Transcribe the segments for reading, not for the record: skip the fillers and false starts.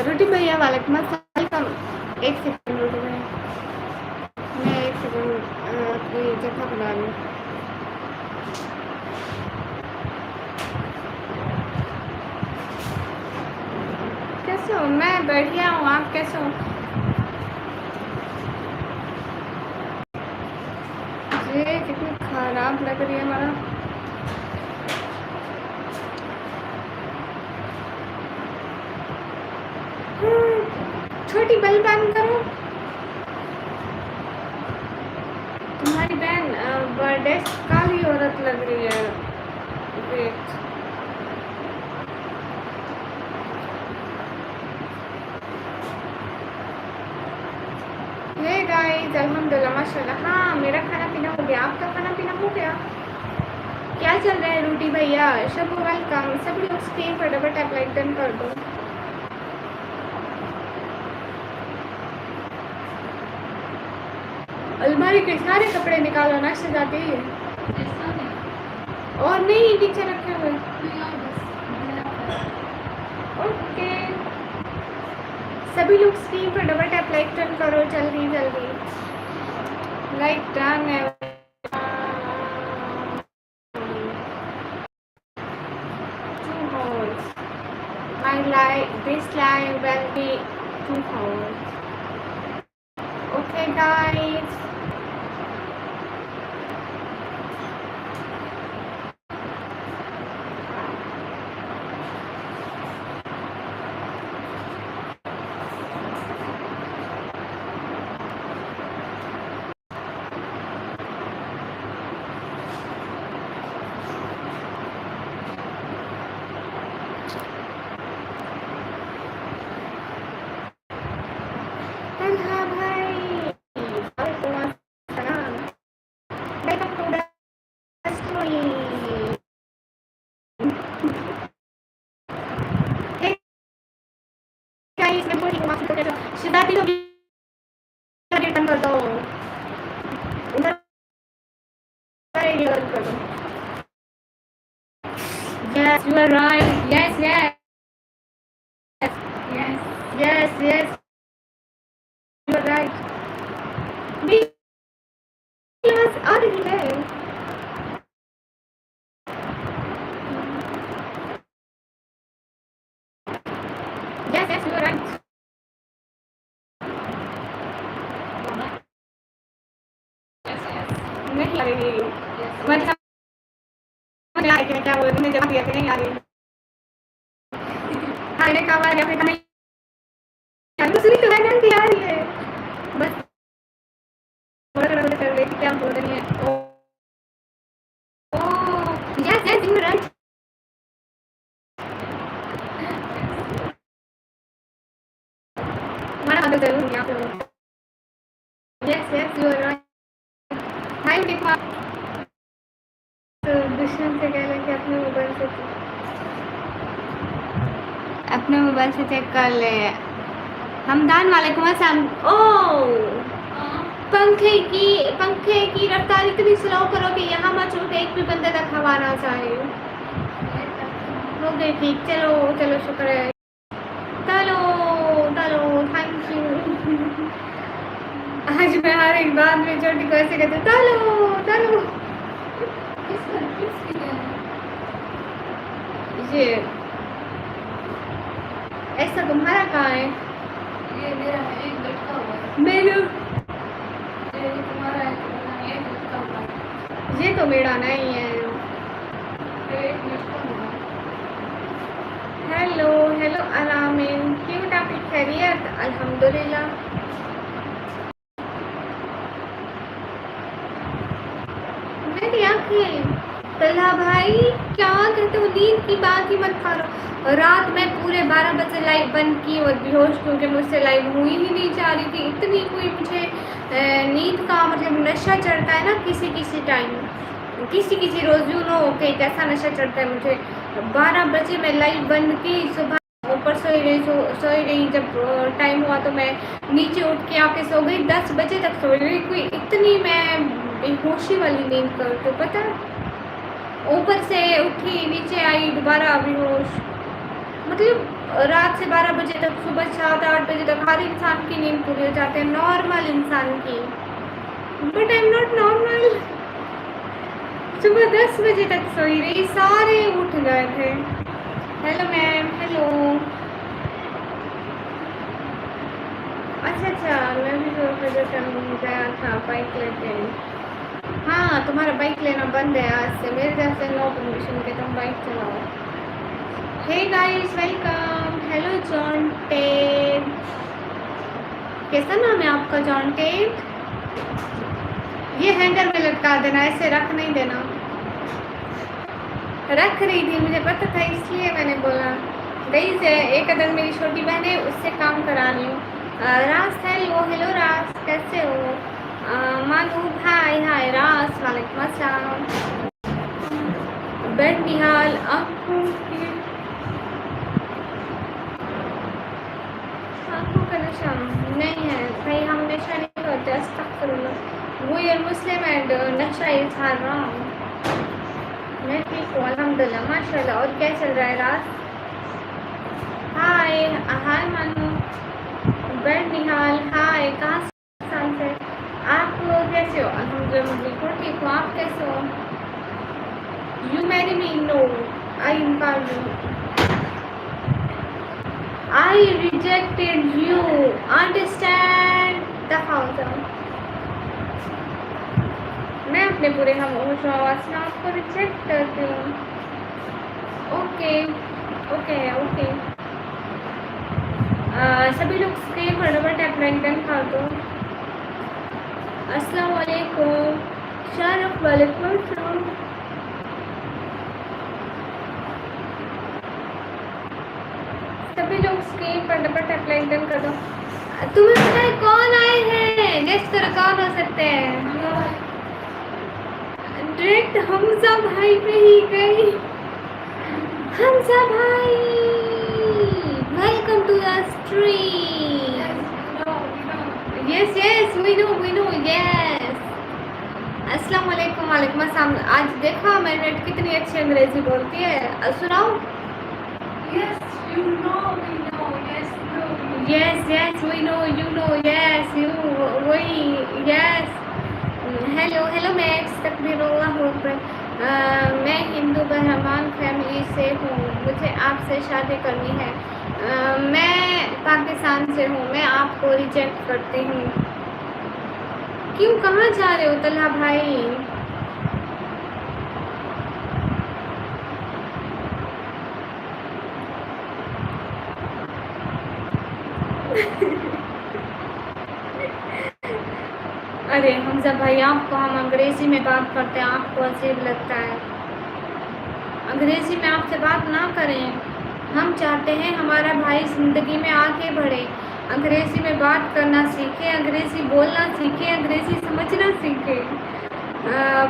रोटी भैया वालेकुम अस्सलाम। एक सेकंड रोटी भैया, मैं एक सेकंड अपनी जगह बना लूँ। कैसे हो? मैं बढ़िया हूँ, आप कैसे हो? ये कितनी खराब लग रही है हमारा। छोटी बेल बंद करो। तुम्हारी बहन बर्थडे काली औरत लग रही है। वेट, हे गाइस, अल्हम्दुलिल्लाह माशाल्लाह। हाँ, मेरा खाना पीना हो गया, आपका खाना पीना हो गया? क्या चल रहा है रोटी भैया? सब वेलकम, सभी लोग स्क्रीन पर डबल टैप लाइक डन कर दो। अलमारी के सारे कपड़े निकालो ना शहजादी। और नहीं, नीचे रखे हुए। ओके, सभी लोग स्क्रीन पर डबल टैप लाइक डन करो जल्दी जल्दी। लाइक डन है। My life, this life will be 2 hours. Okay, guys. Talha bhai, welcome to the story. Hey guys, मैं बोल रही हूँ माफी कर दो। शहजादी लोग रिटर्न कर दो। उधर कर दो। Yes, you are right. Yes, yes. Yes, yes, yes. You are right. Because are you there? Yes, yes, you are right. नहीं आ रही। मतलब मुझे आ रही है, क्या बोल रही है, जवाब दिया कि नहीं आ रही। खाने का आवाज या फिर नहीं आ रही, सुनी तो है कि आ रही है। बस थोड़ा थोड़ा कर रही थी, क्या बोल रही है। Oh yes yes, you are right. हमारा आदत जरूर यहाँ पे। Yes yes, you are right. Hi Deepa, तो दुश्मन से कह लें कि अपने मोबाइल से चेक कर ले। हमदान वालेकुम अस्सलाम। ओ पंखे की रफ्तार इतनी स्लो करो कि यहाँ मत छूटे, एक भी बंदे तक हवा ना जाए। हो गई ठीक, चलो चलो, शुक्र है। चलो चलो, थैंक यू। आज मैं हर एक बात में छोटी को ऐसे कहती हूँ, चलो चलो। ये ऐसा तुम्हारा कहाँ है? ये मेरा है, एक लटका हुआ है। मेरा ये तुम्हारा है, ये लटका हुआ है। ये तो मेरा नहीं है। एक लटका हुआ है। हेलो हेलो अलामीन, क्यों आपकी खैरियत? अल्हम्दुलिल्लाह। मेरी आँखें। तल्हा भाई क्या कहते हो, नींद की बात ही मत करो। रात में पूरे 12 बजे लाइव बंद की और बेहोश क्योंकि मुझसे लाइव हुई ही नहीं जा रही थी। इतनी कोई मुझे नींद का मतलब नशा चढ़ता है ना किसी किसी टाइम, किसी रोज यू नो कि कैसा नशा चढ़ता है मुझे। 12 बजे मैं लाइव बंद की, सुबह ऊपर सोई रही। जब टाइम हुआ तो मैं नीचे उठ के आके सो गई। 10 बजे तक सो रही। कोई इतनी मैं बेहोशी वाली नींद करती, पता है। ऊपर से उठी, नीचे आई, दोबारा बेहोश। मतलब रात से 12 बजे तक, सुबह 7-8 बजे तक हर इंसान की नींद पूरी हो जाती है, नॉर्मल इंसान की। But I am not normal. सुबह 10 बजे तक सोई रही, सारे उठ गए थे। Hello ma'am, hello. अच्छा, मैं भी 2 बजे गया था बाइक लेके। हाँ, तुम्हारा बाइक लेना बंद है आज से, मेरे तरफ से नो परमिशन के तुम बाइक चलाओ। Hey guys, welcome. Hello John Ted, कैसा नाम है आपका? John Ted. ये हैंगर में लटका देना, ऐसे रख नहीं देना। रख रही थी, मुझे पता था इसलिए मैंने बोला। गई से एक अदर मेरी छोटी बहन है, उससे काम करा रही हूँ। रास, हेलो हेलो रास, कैसे हो? मानू, हाय हाय रास, वालेकुम अस्सलाम। बेड निहाल, आँखों का नशा नहीं है भाई, हम नशा नहीं करते, अस्तगफिरुल्लाह। वो यार मुस्लिम एंड नशा इज हराम। मैं ठीक हूँ अल्हम्दुलिल्लाह, माशाल्लाह। और क्या चल रहा है रात? हाय हाय मानू, बेड निहाल, हाय। कहाँ से आप कैसे हो? अल्हम्दुलिल्लाह मैं बिल्कुल ठीक हूँ, आप कैसे हो? You marry me? नो, आई इनकार you. I rejected you, understand. दफा हो जाओ। मैं अपने पूरे हम आवाज़ में आपको रिजेक्ट करती हूँ। Okay okay okay. सभी लोग स्क्रीन पर डबल टैप लाइक डन कर दो। अस्सलाम वालेकुम शारफ, वालेकुम अस्सलाम। सभी लोग स्क्रीन पर डबल टैप लाइक डन कर दो। तुम्हें पता है कौन आए हैं? गेस करो कौन हो सकते हैं? डायरेक्ट हमजा भाई पे ही गई। हमजा भाई, welcome to the stream. Yes yes, we know yes. अस्सलाम वालेकुम, वालेकुम अस्सलाम। आज देखा मेरी नेट कितनी अच्छी अंग्रेजी बोलती है, सुनाओ। Yes you know, we know, yes yes yes, we know, you know, yes you, वही, यस। हेलो हेलो मैक्स, तकबीरुल्लाह अकबर। मैं हिंदू बहरमान फैमिली से हूँ, मुझे आपसे शादी करनी है। मैं पाकिस्तान से हूँ, मैं आपको रिजेक्ट करती हूँ। क्यों, कहाँ जा रहे हो तलहा भाई? अरे हमजा भाई, आपको हम अंग्रेज़ी में बात करते हैं, आपको अजीब लगता है। अंग्रेज़ी में आपसे बात ना करें। हम चाहते हैं हमारा भाई ज़िंदगी में आगे बढ़े, अंग्रेज़ी में बात करना सीखे, अंग्रेज़ी बोलना सीखे, अंग्रेज़ी समझना सीखे।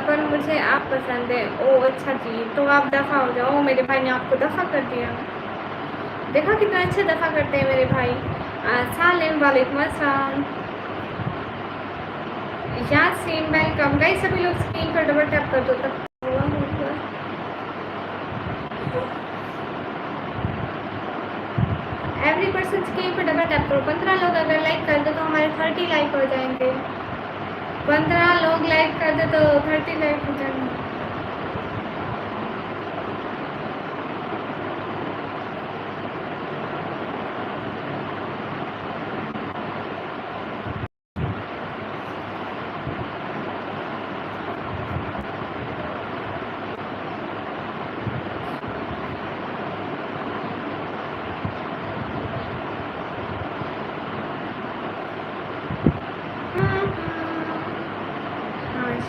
पर मुझे आप पसंद है। ओह अच्छा जी, तो आप दफ़ा हो जाओ। मेरे भाई ने आपको दफ़ा कर दिया। देखा कितना अच्छा दफ़ा करते हैं मेरे भाई। सालिम, वालेकुम अस्सलाम। यासीन, वेलकम। गाइस सभी लोग स्क्रीन पर डबल टैप कर दो तब। एवरी पर्सन स्क्रीन पर डबल टैप करो। 15 लोग अगर लाइक कर दो तो हमारे 30 लाइक हो जाएंगे। 15 लोग लाइक कर दो तो 30 लाइक हो जाएंगे।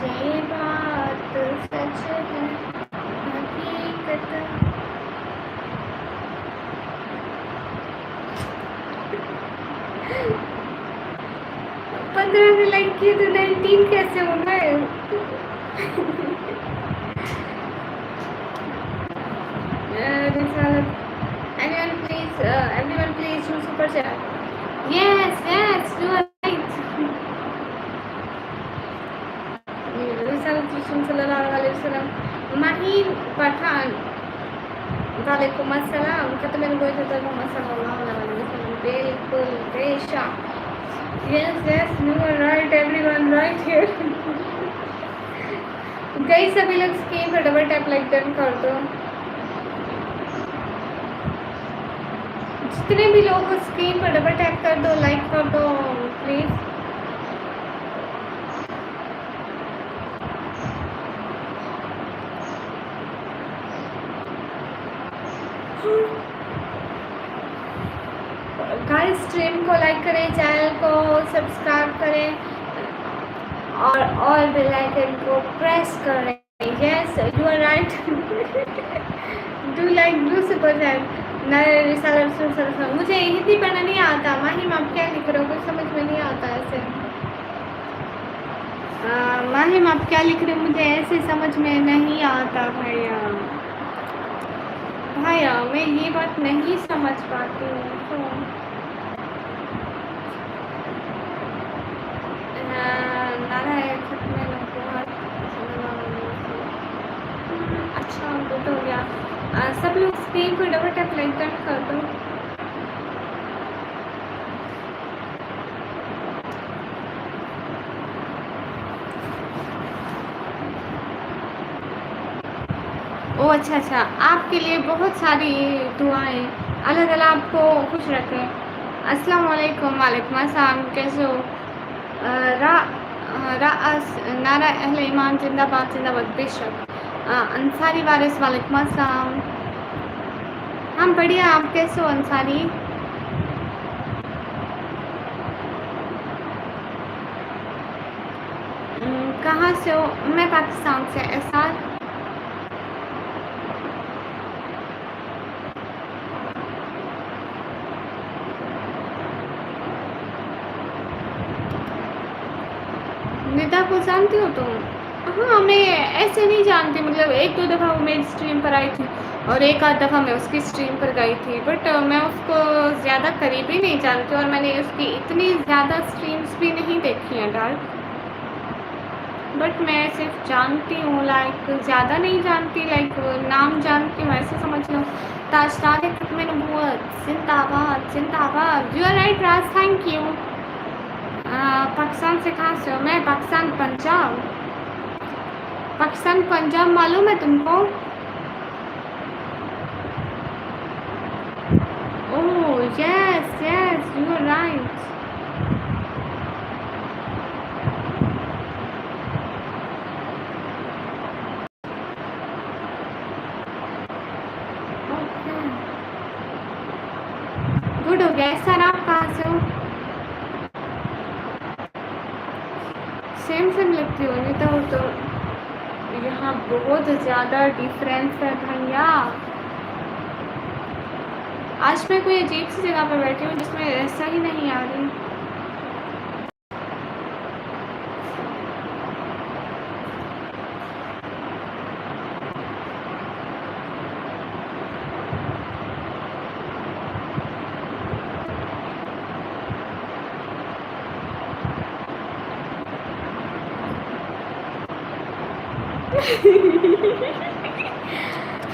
ये बात सच है, हकीकत। 15 ने लाइक किए तो 19 कैसे हो गए? everyone please do super chat. Yes, you are right. Mahin Pathan, वालेकुम अस्सलाम ख़त्म सल्लल्लाहु अलैहि वसल्लम बिल्कुल बेशक yes yes you are right everyone right here कई सभी लोग स्क्रीन पर डबल टैप लाइक डन कर दो जितने भी लोग स्क्रीन पर डबल टैप कर दो लाइक कर दो प्लीज़ गाइस स्ट्रीम को लाइक करें चैनल को सब्सक्राइब करें और बेल आइकन को प्रेस करें yes you are right do like do super chat मुझे हिंदी पढ़ना नहीं आता माहिम आप क्या लिख रहे हो कुछ समझ में नहीं आता ऐसे माहिम आप क्या लिख रहे हो मुझे ऐसे समझ में नहीं आता भैया मैं ये बात नहीं समझ पाती हूँ तो अच्छा गुड हो गया सब लोग स्क्रीन को डबल टैप लाइक कर दो ओ अच्छा अच्छा आपके लिए बहुत सारी दुआएं अल्लाह ताला आपको खुश रखे अस्सलाम वालेकुम वालेकुम अस्सलाम कैसे हो रा नारा अहले ईमान जिंदाबाद जिंदाबाद बेशक अंसारी वारिस वालेकुम अस्सलाम हम बढ़िया आप कैसे हो अंसारी कहाँ से हो मैं पाकिस्तान से एहसास निदा को जानती हो तुम हाँ मैं ऐसे नहीं जानती मतलब एक दो दफ़ा वो मेरी स्ट्रीम पर आई थी और एक आध दफ़ा मैं उसकी स्ट्रीम पर गई थी बट मैं उसको ज़्यादा करीबी नहीं जानती और मैंने उसकी इतनी ज़्यादा स्ट्रीम्स भी नहीं देखी हैं डार्क बट मैं सिर्फ जानती हूँ लाइक ज़्यादा नहीं जानती लाइक नाम जानती हूँ ऐसे समझ लो ताजदार खत्म नबूवत जिंदाबाद जिंदाबाद you are right Raj thank you Pakistan से कहाँ से हो मैं पाकिस्तान पंजाब मालूम है तुमको oh yes yes you are right good हो गया सर आप कहाँ से हो सेम लगती हो नहीं तो यहाँ बहुत ज़्यादा डिफरेंस है भैया आज मैं कोई अजीब सी जगह पर बैठी हूँ जिसमें ऐसा ही नहीं आ रही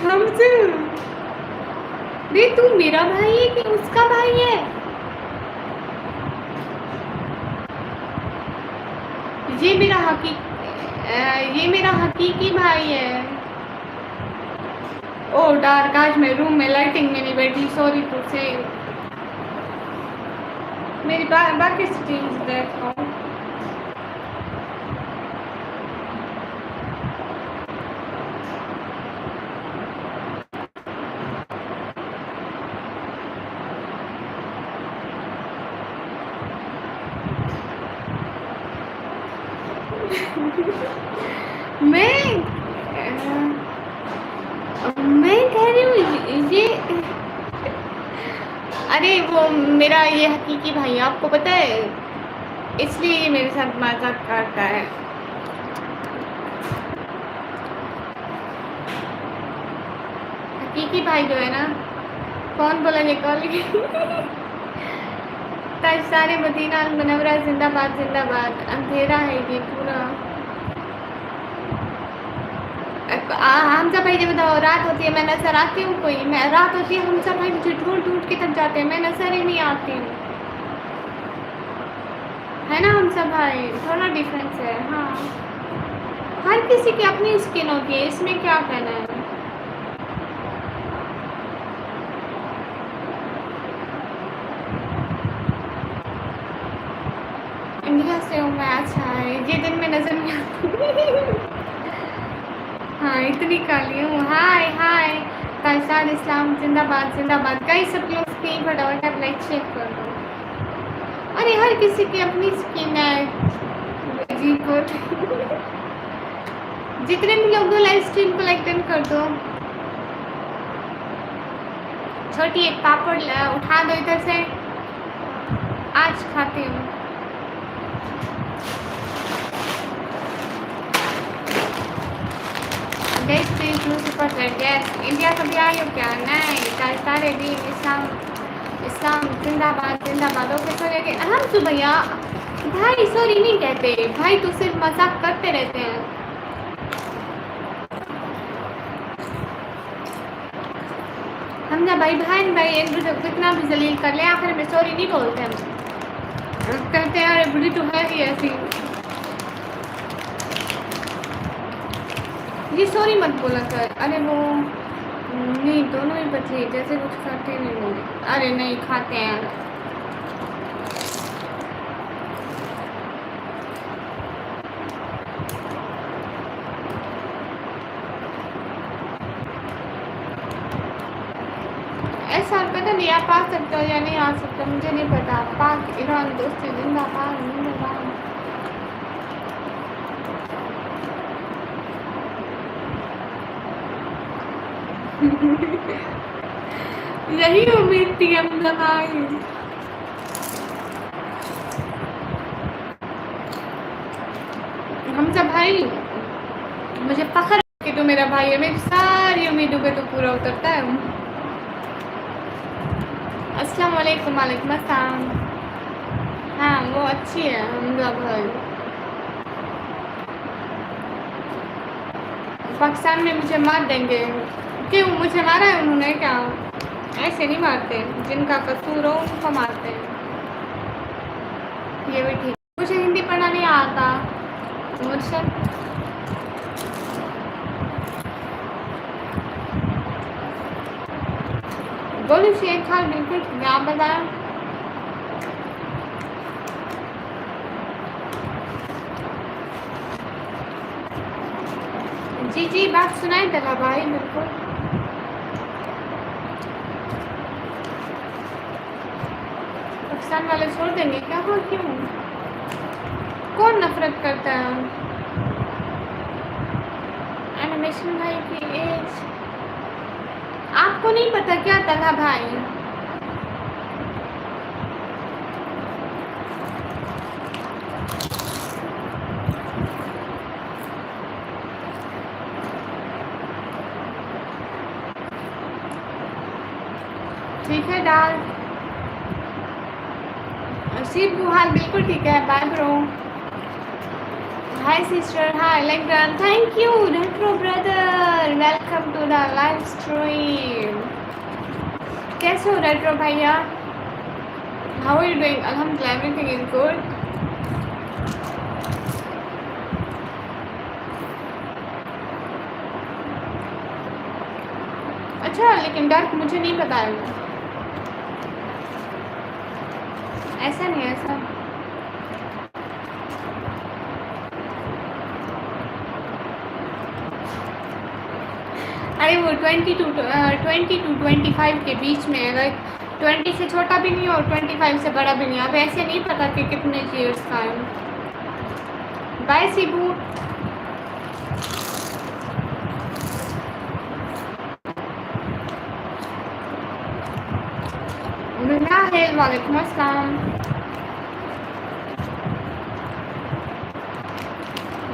हमसे रे तू मेरा भाई है कि उसका भाई है ये मेरा हकीकी भाई है ओ डार्क आज मैं रूम में लाइटिंग में नहीं बैठी सॉरी टू से मेरी बाकी स्ट्रीम्स देखो मैं कह रही हूँ ये अरे वो मेरा ये हकीकी भाई आपको पता है इसलिए ये मेरे साथ मजाक करता है हकीकी भाई जो है ना कौन बोला निकाल सारे मदीना अल मुनव्वरा जिंदाबाद जिंदाबाद अंधेरा है ये पूरा हमजा भाई, ये बताओ, रात होती है मैं नजर आती हूँ कोई? मैं रात होती है हमजा भाई मुझे ढूंढ ढूंढ के थक जाते हैं, मैं नजर ही नहीं आती हूँ, है ना हमजा भाई? थोड़ा डिफरेंस है। हाँ, हर किसी की अपनी स्किन होती है, इसमें क्या कहना है। इंडिया से हूँ मैं। अच्छा है, ये दिन में नजर नहीं आती। हाँ, इतनी काली हूँ। हाय हाय, कायसार इस्लाम जिंदाबाद जिंदाबाद। कई सब लोग स्क्रीन फटाफट अपना चेक कर दो। अरे हर किसी की अपनी स्किन है जी को। जितने भी लोग हो लाइव स्ट्रीम को लाइक कर दो। छोटी एक पापड़ उठा दो इधर से, आज खाती हूँ। Gas please do super chat. Yes, India कभी आई हो क्या? नहीं, सारे दिन इस्लाम इस्लाम जिंदाबाद जिंदाबाद। ओके सॉरी, हम तो भैया भाई सॉरी नहीं कहते भाई, तो सिर्फ मजाक करते रहते हैं। हमने भाई बहन भाई एक दूसरे को कितना भी जलील कर ले, आखिर में सॉरी नहीं बोलते हम, कहते हैं अरे बुरी तो है ही ऐसी। ये सॉरी मत बोला कर। अरे वो नहीं, दोनों ही बच्चे जैसे कुछ खाते नहीं होंगे। अरे नहीं खाते हैं। ऐसा पता नहीं आप आ सकते हो या नहीं आ सकते, मुझे नहीं पता। पाक ईरान दोस्ती जिंदाबाद जिंदाबाद। यही उम्मीद थी हम लगाई। हम सब भाई, मुझे फख्र कि तू मेरा भाई है, मेरी सारी उम्मीदों पे तो पूरा उतरता है। अस्सलाम वालेकुम। वालेकुम अस्सलाम। हाँ वो अच्छी है हमजा भाई। पाकिस्तान में मुझे मार देंगे। क्यों, मुझे मारा है उन्होंने क्या? ऐसे नहीं मारते, जिनका कसूर हो उनको मारते हैं। ये भी ठीक। मुझे हिंदी पढ़ना नहीं आता मुझसे। बोली शेख खान बिल्कुल आप बताएं। जी जी बात सुनाए दला भाई, बिल्कुल। पाकिस्तान वाले छोड़ देंगे क्या? हाँ क्यों, कौन नफरत करता है? एनिमेशन भाई की एज आपको नहीं पता क्या तला भाई? ठीक है डाल सीबू हाल बिल्कुल ठीक है। Bye bro. Hi sister, hi लेंगन, thank you retro brother, welcome to the live stream. कैसे हो रेट्रो भैया? How are you doing? अल्हम्दुलिल्लाह एवरीथिंग इज गुड। अच्छा, लेकिन डार्क मुझे नहीं पता है। ऐसा नहीं, ऐसा अरे वो 22 to 25 के बीच में है। लाइक 20 से छोटा भी नहीं और 25 से बड़ा भी नहीं। अब ऐसे नहीं पता कि कितने ईयर्स का है। बाय सीबू। वालेकुम अस्सलाम।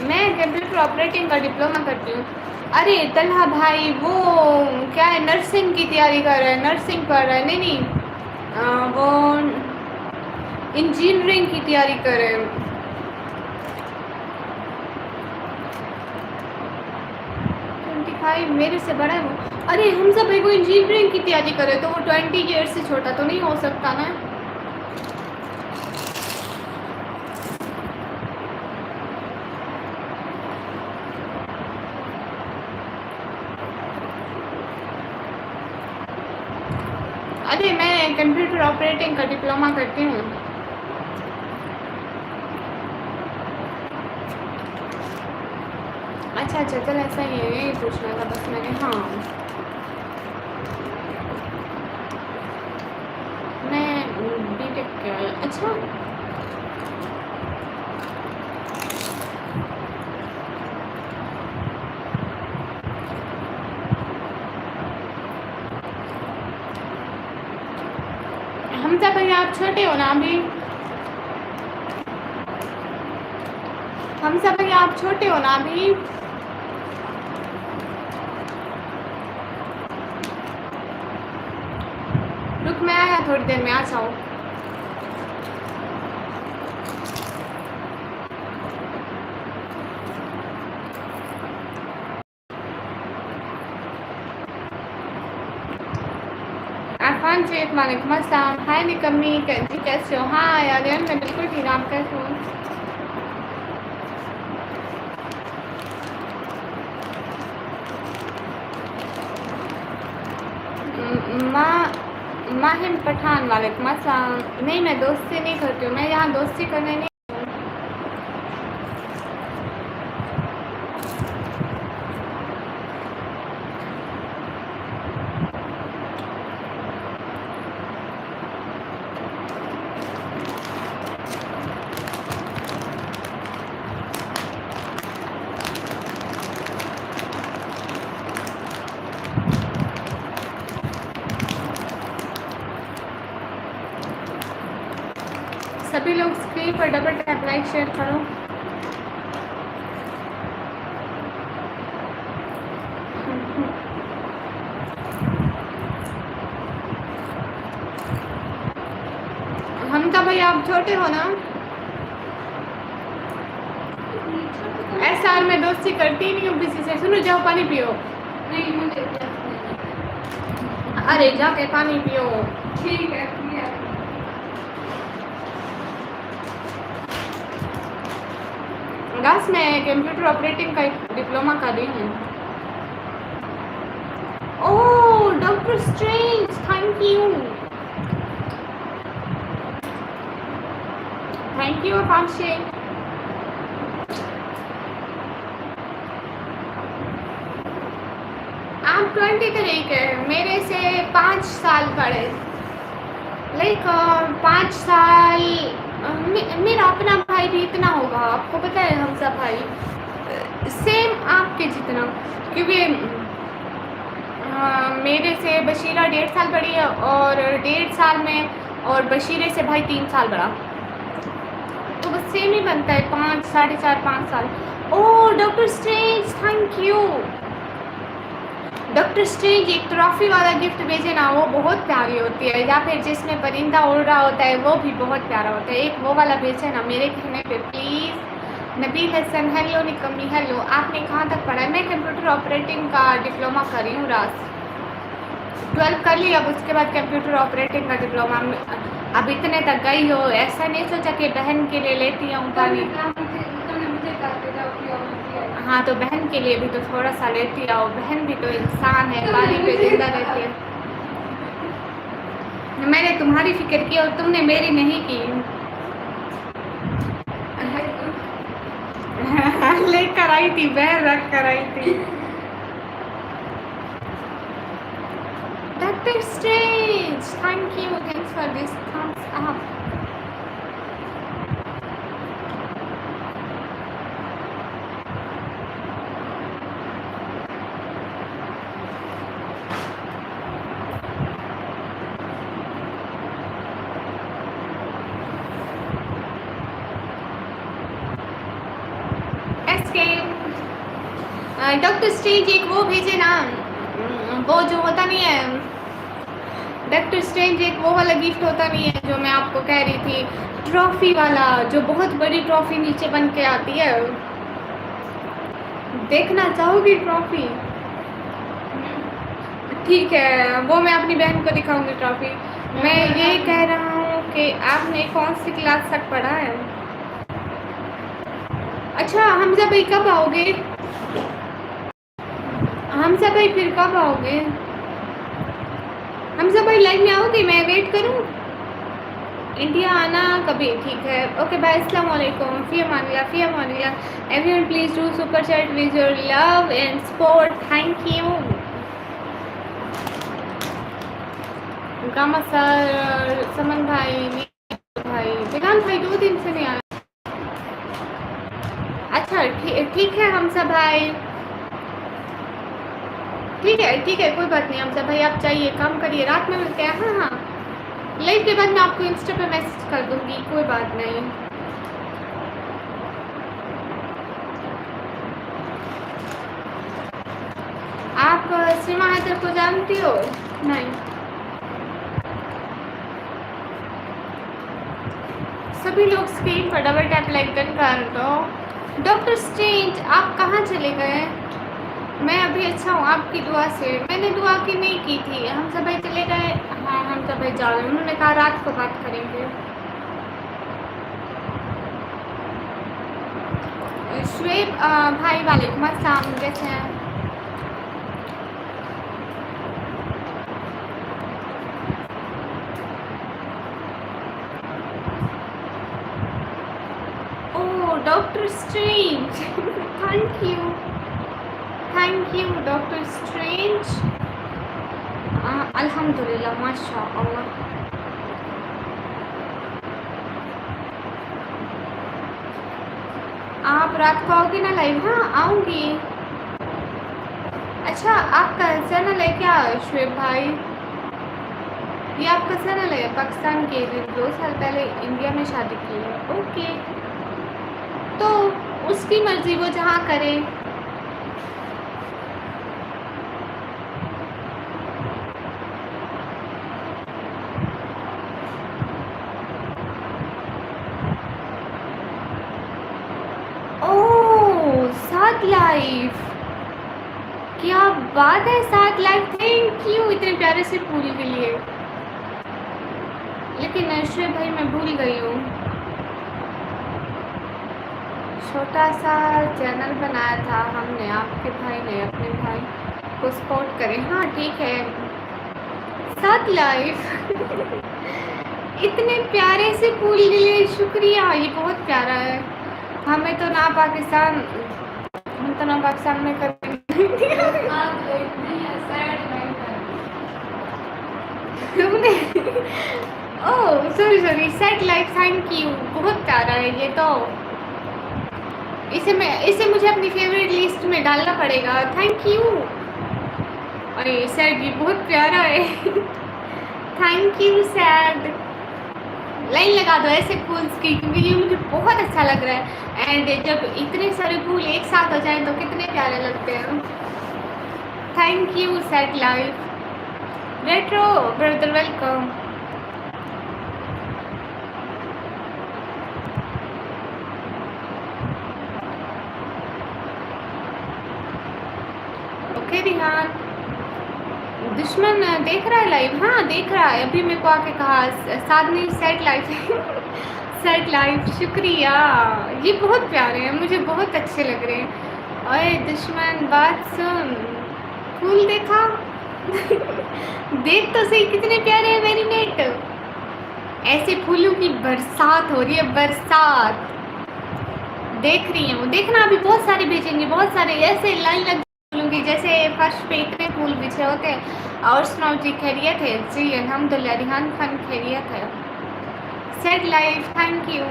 मैं कंप्यूटर ऑपरेटिंग का डिप्लोमा करती हूँ। अरे तलहा भाई वो क्या है, नर्सिंग की तैयारी कर रहा है, नर्सिंग कर रहा है। नहीं नहीं वो इंजीनियरिंग की तैयारी कर रहे हैं। भाई मेरे से बड़ा है वो। अरे हमजा भाई को इंजीनियरिंग की तैयारी करे तो वो 20 ईयर्स से छोटा तो नहीं हो सकता ना। अरे मैं कंप्यूटर ऑपरेटिंग का डिप्लोमा करती हूँ। अच्छा अच्छा, चल ऐसा ही है, यही पूछना था बस मैंने। हाँ मैं बीटेक। अच्छा हमजा भाई आप छोटे हो ना अभी। हमजा भाई आप छोटे हो ना अभी। रुक मैं आया थोड़ी देर में, आ जाओ। अरफान जी वालेकुम अस्सलाम। हाय निकम्मी जी कैसे हो? हाँ यार मैं बिल्कुल ठीक, आप कैसे हो? माहिम पठान वालेकुम अस्सलाम। नहीं मैं दोस्ती नहीं करती हूँ, मैं यहाँ दोस्ती करने नहीं। सभी लोग स्क्रीन पर डबल टैप लाइक शेयर करो। हमजा भाई आप छोटे हो ना। ऐसा मैं दोस्ती करती नहीं हूँ किसी से। सुनो जाओ पानी पियो। नहीं मुझे, अरे जाके पानी पियो। ठीक है बस मैं कंप्यूटर ऑपरेटिंग का डिप्लोमा कर रही हूँ। ओह डॉक्टर स्ट्रेंज, थैंक यू आकांक्षी। आप 23 के, मेरे से 5 साल बड़े। लाइक 5 साल। मेरा अपना भाई भी इतना होगा, आपको पता है हमजा भाई सेम आपके जितना, क्योंकि मेरे से बशीरा 1.5 साल बड़ी है और 1.5 साल में, और बशीरे से भाई 3 साल बड़ा, तो बस सेम ही बनता है 5, 4.5, 5 साल। Oh doctor strange thank you. Doctor strange एक ट्रॉफी वाला गिफ्ट भेजे ना, वो बहुत प्यारी होती है, या फिर जिसमें परिंदा उड़ रहा होता है वो भी बहुत प्यारा होता है। एक वो वाला भेजे ना मेरे कहने पे प्लीज़। नबील हसन हेलो, निकम्मी हेलो। आपने कहाँ तक पढ़ा है? मैं कंप्यूटर ऑपरेटिंग का डिप्लोमा कर रही हूँ रास। 12 कर ली, अब उसके बाद कंप्यूटर ऑपरेटिंग का डिप्लोमा। अब इतने तक गई हो, ऐसा नहीं सोचा कि बहन के लिए लेती हूँ पानी। हाँ तो बहन के लिए भी तो थोड़ा सा लेती आओ, बहन भी तो इंसान है, पानी पे जिंदा रहती है। मैंने तुम्हारी फिक्र की और तुमने मेरी नहीं की। लेकर आई थी, बहन रख कर आई थी। Doctor strange thank you, thanks for this thumbs up. Doctor strange एक वो भेजे ना, वो जो होता नहीं है, डॉक्टर स्ट्रेंज एक वो वाला गिफ्ट होता नहीं है जो मैं आपको कह रही थी, ट्रॉफी वाला, जो बहुत बड़ी ट्रॉफी नीचे बन के आती है। देखना चाहोगी ट्रॉफी? ठीक है, वो मैं अपनी बहन को दिखाऊंगी ट्रॉफी। मैं ये कह रहा हूँ कि आपने कौन सी क्लास तक पढ़ा है? अच्छा हमजा भाई कब आओगे? हमजा भाई फिर कब आओगे? हमजा भाई लाइव में आओगे? मैं वेट करूँ? इंडिया आना कभी? ठीक है, ओके बाय, अस्सलाम वालेकुम, फी अमानिल्लाह, फी अमानिल्लाह। Everyone please do super chat with your love and support, thank you. गामा सर, समन भाई, भाई बेगान भाई 2 दिन से नहीं आया। अच्छा ठीक है हमजा भाई, ठीक है कोई बात नहीं। हमजा भाई आप चाहिए काम करिए, रात में मिलते हैं। हाँ हाँ, लाइव के बाद मैं आपको इंस्टा पे मैसेज कर दूंगी, कोई बात नहीं। आप सीमा हैदर को जानती हो? नहीं। सभी लोग स्क्रीन पर डबल टैप लाइक कर दो। डॉक्टर स्ट्रेंज आप कहाँ चले गए? मैं अभी अच्छा हूँ आपकी दुआ से। मैंने दुआ की नहीं की थी। हम सब भाई चले गए? हाँ हम सब भाई जा रहे हैं, उन्होंने कहा रात को बात करेंगे। शुएब भाई वालेकुम अस्सलाम, कैसे हैं? Oh doctor strange thank you doctor strange. अल्हम्दुलिल्लाह माशाअल्लाह। आप रात को आओगे ना लाइव? हाँ आऊँगी। अच्छा आपका चैनल है क्या शुएब भाई? ये आपका चैनल है? पाकिस्तान के 2 साल पहले इंडिया में शादी की है। ओके, तो उसकी मर्जी, वो जहाँ करे। ओह 7 लाइफ, क्या बात है, 7 लाइफ, थैंक यू इतने प्यारे से फूल के लिए। लेकिन शुएब भाई मैं भूल गई हूँ, छोटा सा चैनल बनाया था हमने, आपके भाई ने अपने भाई को सपोर्ट करें। हाँ ठीक है। 7 लाइफ इतने प्यारे से फूल के लिए शुक्रिया, ये बहुत प्यारा है। हमें तो ना पाकिस्तान, हम तो ना पाकिस्तान में करेंगे। तुमने oh sorry set life, thank you, बहुत प्यारा है ये तो। इसे मुझे अपनी फेवरेट लिस्ट में डालना पड़ेगा, थैंक यू। अरे सैड भी बहुत प्यारा है थैंक यू सैड। लाइन लगा दो ऐसे फूल्स की, क्योंकि ये मुझे बहुत अच्छा लग रहा है। एंड जब इतने सारे फूल एक साथ हो जाएं तो कितने प्यारे लगते हैं। Thank you sad life. Retro brother welcome. Okay Rihan, दुश्मन देख रहा है लाइव? हाँ देख रहा है, अभी मेरे को आके कहा साधनी सेट लाइफ सेट लाइफ, शुक्रिया। ये बहुत प्यारे हैं, मुझे बहुत अच्छे लग रहे हैं। ओए दुश्मन बात सुन, फूल देखा देख तो सही कितने प्यारे हैं मेरी नेट। ऐसे फूलों की बरसात हो रही है, बरसात देख रही हूँ। देखना अभी बहुत सारे भेजेंगे, बहुत सारे ऐसे लाइन लग लूँगी जैसे फर्श पे इतने फूल बिछे होते हैं। और सुनाओ जी खैरियत है? जी अल्हम्दुलिल्लाह, रिहान खान खैरियत है। Set life, thank you.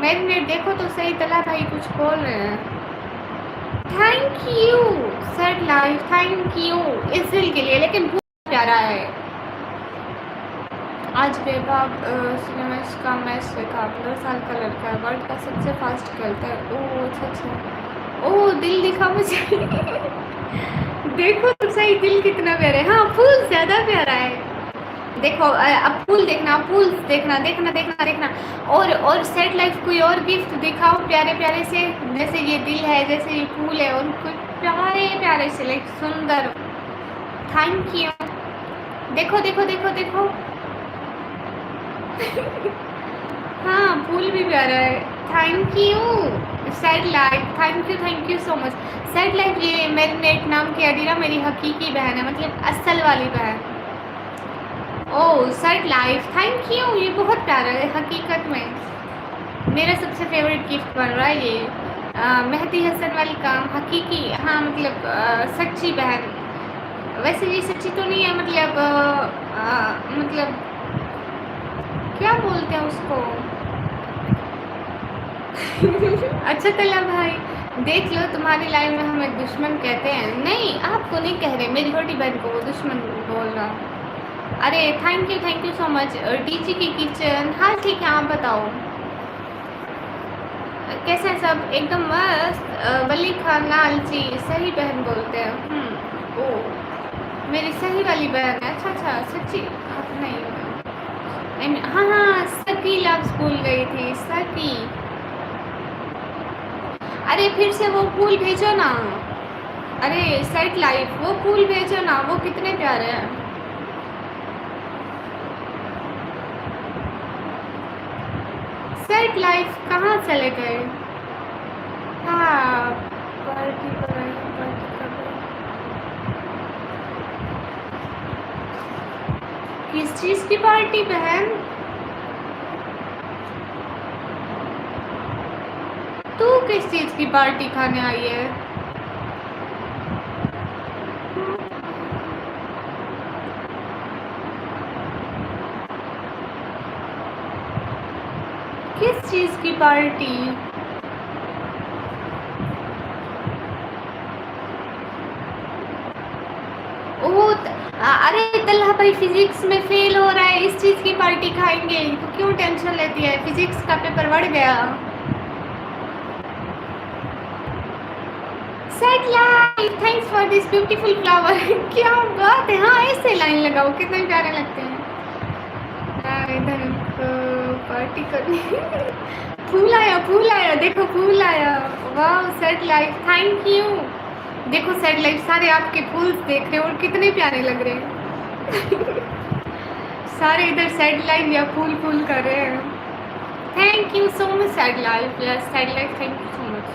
मेरी नेट देखो तो सही, तला भाई कुछ बोल रहे हैं। Thank you set life, thank you इस दिल के लिए, लेकिन बहुत प्यारा है। आज बेबाब सिनेमास का मैच देखा, 2 साल का लड़का है, वर्ल्ड का सबसे फास्ट खेलता है। ओह अच्छा ओह दिल दिखा मुझे देखो तो सही दिल कितना प्यारा है। हाँ फूल ज़्यादा प्यारा है, देखो अब फूल देखना, फूल देखना, देखना देखना देखना। और सेट लाइफ कोई और गिफ्ट दिखाओ प्यारे प्यारे से, जैसे ये दिल है, जैसे ये फूल है, और कोई प्यारे प्यारे से लाइक सुंदर। Thank you. देखो देखो देखो देखो। हाँ फूल भी प्यारा है। Thank you set life, thank you so much. Set life ये मेरीनेट नाम की अडीरा मेरी हकीकी बहन है, मतलब असल वाली बहन। ओह सेट लाइफ थैंक यू, ये बहुत प्यारा है हकीकत में। मेरा सबसे फेवरेट गिफ्ट बन रहा है ये। मेहदी हसन वाली काम हकीकी, हाँ मतलब सच्ची बहन। वैसे ये सच्ची तो नहीं है, मतलब मतलब क्या बोलते हैं उसको। अच्छा कला भाई देख लो, तुम्हारी लाइफ में हमें दुश्मन कहते हैं। नहीं आपको नहीं कह रहे, मेरी छोटी बहन को वो दुश्मन बोल रहा। अरे thank you so much. DG की किचन, हाँ ठीक है आप बताओ कैसे है सब। एकदम मस्त। वली खान लालची सही बहन बोलते हैं। ओ मेरी सही वाली बहन है। अच्छा सच्ची आप नहीं। हाँ हाँ सकी लफ्ज़ भूल गई थी, सकी। अरे फिर से वो फूल भेजो ना। अरे सेट लाइफ वो फूल भेजो ना, वो कितने प्यारे हैं। सेट लाइफ कहाँ चले गए। हाँ पार्टी पर आई, पार्टी कर रही। किस चीज़ की पार्टी बहन। तू किस चीज़ की पार्टी खाने आई है। किस चीज़ की पार्टी। ओह अरे तल्हा भाई फिजिक्स में फेल हो रहा है, इस चीज़ की पार्टी खाएंगे तो क्यों टेंशन लेती है, फिजिक्स का पेपर बढ़ गया। Set life thanks for this beautiful flower. क्या बात है, हाँ ऐसे लाइन लगाओ कितने प्यारे लगते हैं। इधर पार्टी करनी। फूल आया देखो फूल आया। वाह सेट लाइफ थैंक यू। देखो सेट लाइफ सारे आपके फूल देख रहे हो और कितने प्यारे लग रहे हैं। सारे इधर सेट लाइफ या फूल कर रहे हैं। Thank you so much set life. Yes set life thank you so much,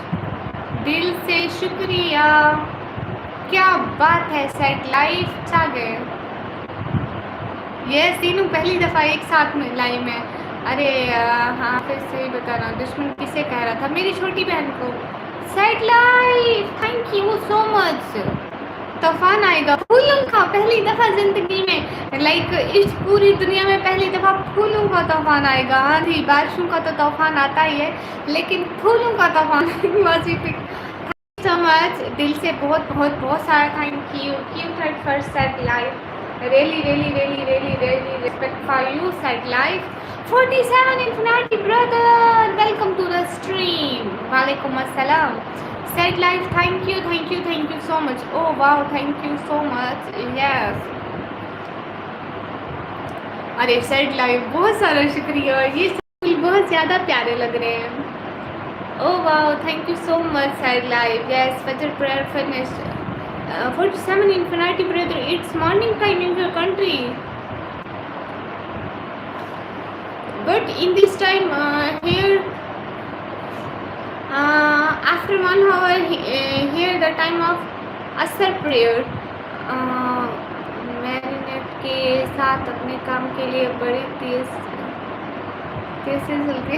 दिल से शुक्रिया। क्या बात है सेट लाइफ छा गए। ये तीनों पहली दफ़ा एक साथ में लाइव में। अरे हाँ फिर से ही बता रहा हूँ, दुश्मन किसे कह रहा था, मेरी छोटी बहन को। Set life thank you so much. तूफान आएगा फूलों का पहली दफ़ा ज़िंदगी में, लाइक इस पूरी दुनिया में पहली दफ़ा फूलों का तूफान आएगा। आंधी बारिशों का तो तूफान आता ही है, लेकिन फूलों का तूफान सो मच दिल से बहुत बहुत बहुत सारा thank you. Cute for set life, really respect for you said life। 47 Infinity brother, welcome to the stream। Walaikum assalam said life, thank you so much। oh wow thank you so much। yes अरे said life बहुत सारा शुक्रिया, ये सब बहुत ज़्यादा प्यारे लग रहे हैं। oh wow thank you so much said life। yes Fajr prayer finished। 47 Infinity brother, it's morning time in your country, but in this time here after 1 hour here the time of asr prayer। Marinate के साथ अपने काम के लिए बड़ी तेज से चलती।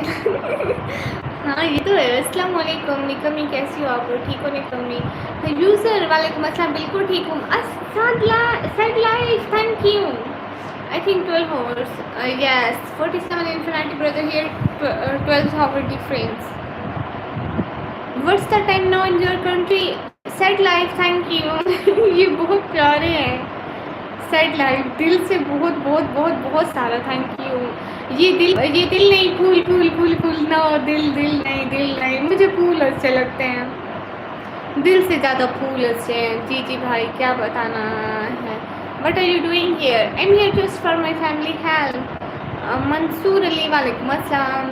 हाँ ये तो है। अस्सलाम वालेकुम निकमी, कैसी हो आप, ठीक हो निकमी। तो यूज़र वालेकुम अस्सलाम, बिल्कुल ठीक हूँ। Set life thank you. I think 12 hours। yes 47 Infinity brother here, 12 hour difference। what's the time now in your country? Set life thank you. ये बहुत प्यारे हैं सेट लाइफ, दिल से बहुत बहुत बहुत बहुत सारा थैंक यू। ये दिल नहीं, फूल ना, दिल नहीं, मुझे फूल अच्छे लगते हैं, दिल से ज़्यादा फूल अच्छे हैं। जी भाई क्या बताना है। What are you doing here? I'm here just for my family help. Mansoor Ali वालेकुम अस्सलाम.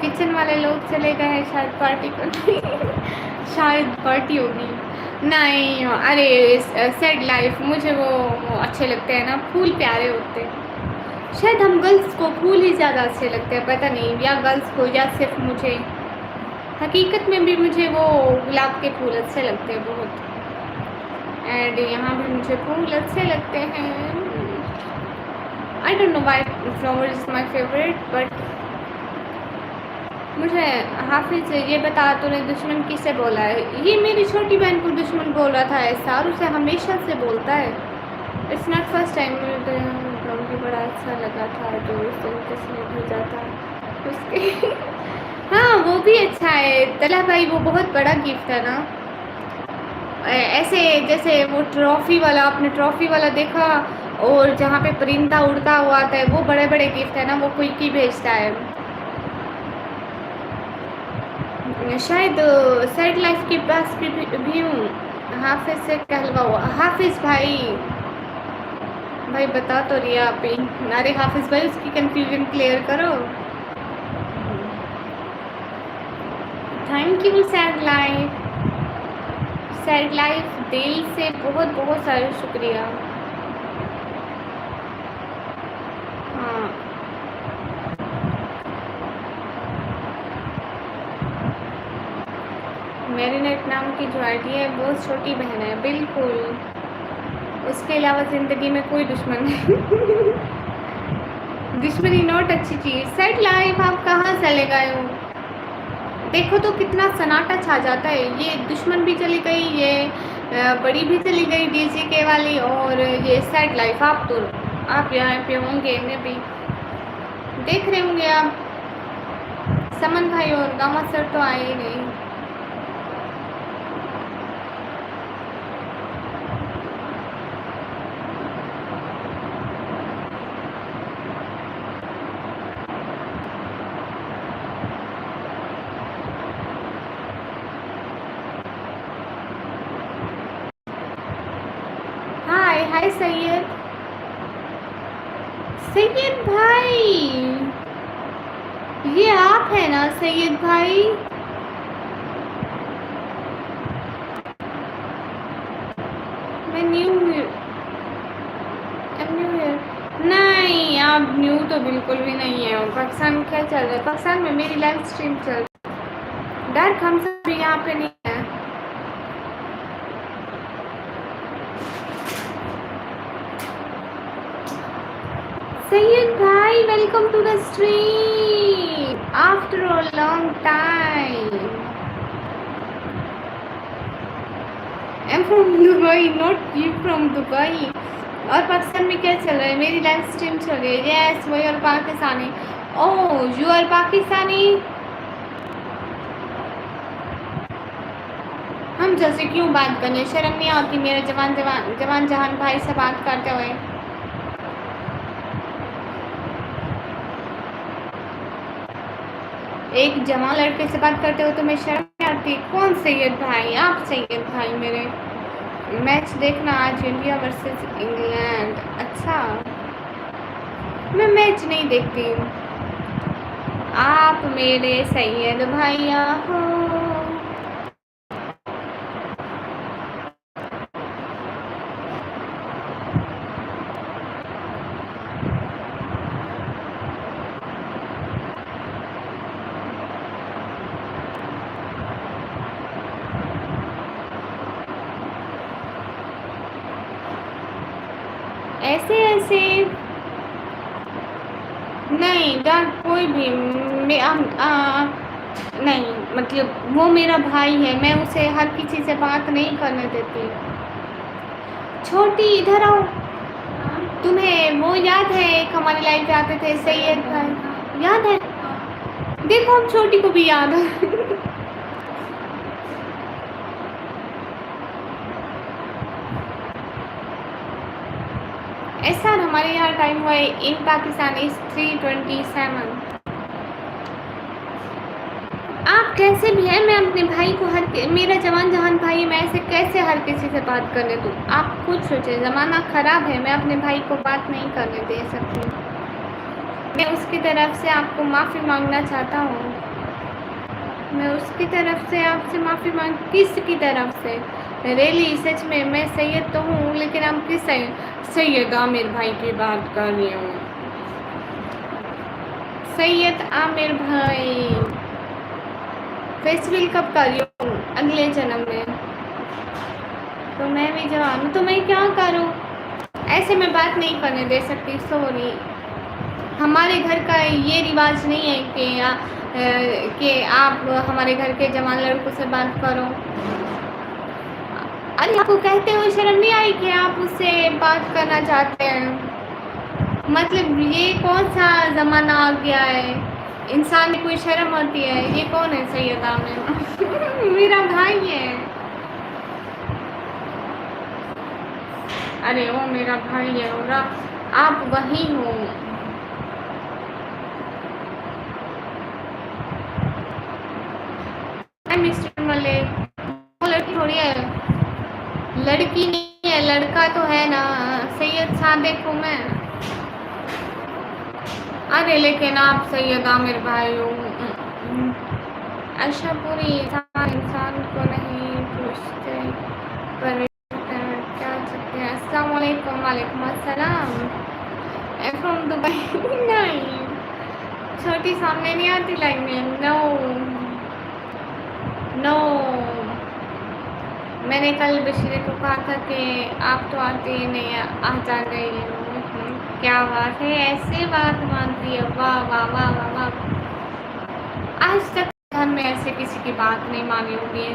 किचन वाले लोग चले गए हैं शायद पार्टी करने. शायद पार्टी होगी. नहीं, अरे सैड लाइफ मुझे वो अच्छे लगते हैं ना, फूल प्यारे होते हैं. शायद हम गर्ल्स को फूल ही ज़्यादा अच्छे लगते हैं, पता नहीं, या गर्ल्स को या सिर्फ मुझे. हकीकत में भी मुझे वो गुलाब के फूल अच्छे लगते हैं बहुत. एंड यहाँ भी मुझे फूल अच्छे लगते हैं. I don't know why flower is my favourite, but मुझे हाफिज ये बता तूने दुश्मन किसे बोला है? ये मेरी छोटी बहन को दुश्मन बोल रहा था ऐसा, और उसे हमेशा से बोलता है. It's not first time. मुझे बड़ा अच्छा लगा था जो उस दिन किसने भेजा था उसके. हाँ वो भी अच्छा है तला भाई, वो बहुत बड़ा गिफ्ट है ना. ऐसे जैसे वो ट्रॉफ़ी वाला, आपने ट्रॉफ़ी वाला देखा, और जहाँ पे परिंदा उड़ता हुआ आता है, वो बड़े बड़े गिफ्ट है ना, वो कोई की भेजता है. शायद सैड लाइफ के पास भी हूँ. हाफिज से कहलवाओ. हाफिज भाई, भाई बता तो रिया आप ही. अरे हाफिज भाई उसकी कंफ्यूजन क्लियर करो. Thank you sad life. Sad life दिल से बहुत बहुत सारा शुक्रिया. हाँ मेरीनेट नाम की जो आईडी है बहुत छोटी बहन है. बिल्कुल, उसके अलावा ज़िंदगी में कोई दुश्मन नहीं. दुश्मनी नॉट अच्छी चीज़. सैड लाइफ आप कहाँ चले गए हो? देखो तो कितना सन्नाटा छा जाता है. ये दुश्मन भी चली गई, ये बड़ी भी चली गई डीजे के वाली, और ये सैड लाइफ. आप यहाँ पे होंगे, मैं भी देख रहे होंगे आप. समन भाई और गामा सर तो आए ही नहीं. हाय सैयद. सैयद भाई, ये आप है ना सैयद भाई? मैं न्यू हूँ. नहीं आप न्यू तो बिल्कुल भी नहीं है. पाकिस्तान में क्या चल रहा है? पाकिस्तान में मेरी लाइव स्ट्रीम चल रही है. डार्क हम सब भी यहाँ पे नहीं है. सैयद भाई welcome to the stream after a long time. I am from Dubai, not you from Dubai. और पाकिस्तान में क्या चल रहा है? मेरी लाइव स्ट्रीम चल रही है. यस वो और Pakistani. Oh you are Pakistani. हम जैसे क्यों बात करने, शर्म नहीं आती मेरे जवान जहान भाई से बात करते हुए? एक जवान लड़के से बात करते हो तो मैं शर्म नहीं आती? कौन सैयद भाई? आप सैयद भाई मेरे. मैच देखना आज इंडिया वर्सेस इंग्लैंड. अच्छा मैं मैच नहीं देखती. आप मेरे सैयद भैया हो. ऐसे ऐसे नहीं डांट कोई भी. नहीं मतलब वो मेरा भाई है, मैं उसे हर किसी से बात नहीं करने देती. छोटी इधर आओ. तुम्हें वो याद है एक हमारी लाइफ आते थे सैयद भाई, याद है? देखो हम छोटी को भी याद है. ऐसा हमारे यहाँ टाइम हुआ है इन पाकिस्तान इज 3:27. आप आप कैसे भी हैं, मैं अपने भाई को मेरा जवान जहान भाई है, मैं ऐसे कैसे हर किसी से बात करने दूँ? आप खुद सोचिए, ज़माना ख़राब है, मैं अपने भाई को बात नहीं करने दे सकती। मैं उसकी तरफ से आपको माफ़ी मांगना चाहता हूँ। मैं उसकी तरफ से आपसे माफ़ी मांग, किसकी तरफ से? रियली सच में मैं सैयद तो हूँ, लेकिन आप किस सैयद आमिर भाई की बात कर रही हूँ। सैयद आमिर भाई फेस्टिवल कब कर रही हूँ? अगले जन्म में। तो मैं भी जवान हूँ, तो मैं क्या करूँ? ऐसे मैं बात नहीं करने दे सकती, सॉरी। हमारे घर का ये रिवाज नहीं है कि आप हमारे घर के जवान लड़कों से बात करो। अरे आपको कहते हुए शर्म नहीं आई कि आप उससे बात करना चाहते हैं? मतलब ये कौन सा ज़माना आ गया है? इंसान में कोई शर्म होती है? ये कौन है सैयद आमिर? मेरा भाई है। अरे वो मेरा भाई है, और आप वही हो। मिस्टर मलिक, वो लड़की थोड़ी है, लड़की नहीं है, लड़का तो है ना। सैयद सादिक हूँ मैं। अरे लेकिन आप सैयद आमिर भाई हो। अच्छा, पूरी इंसान को नहीं पूछते, पर क्या सकते हैं। अस्सलाम वालेकुम। वालेकुम अस्सलाम। From Dubai. नहीं, छोटी सामने नहीं आती लाइन में। नो नो, मैंने कल बशीरे को कहा था कि आप तो आते ही नहीं, आ जा गई। क्या बात है, ऐसे बात मानती है? वाह वाह वाह वाह वाह। आज तक घर में ऐसे किसी की बात नहीं मानी होगी।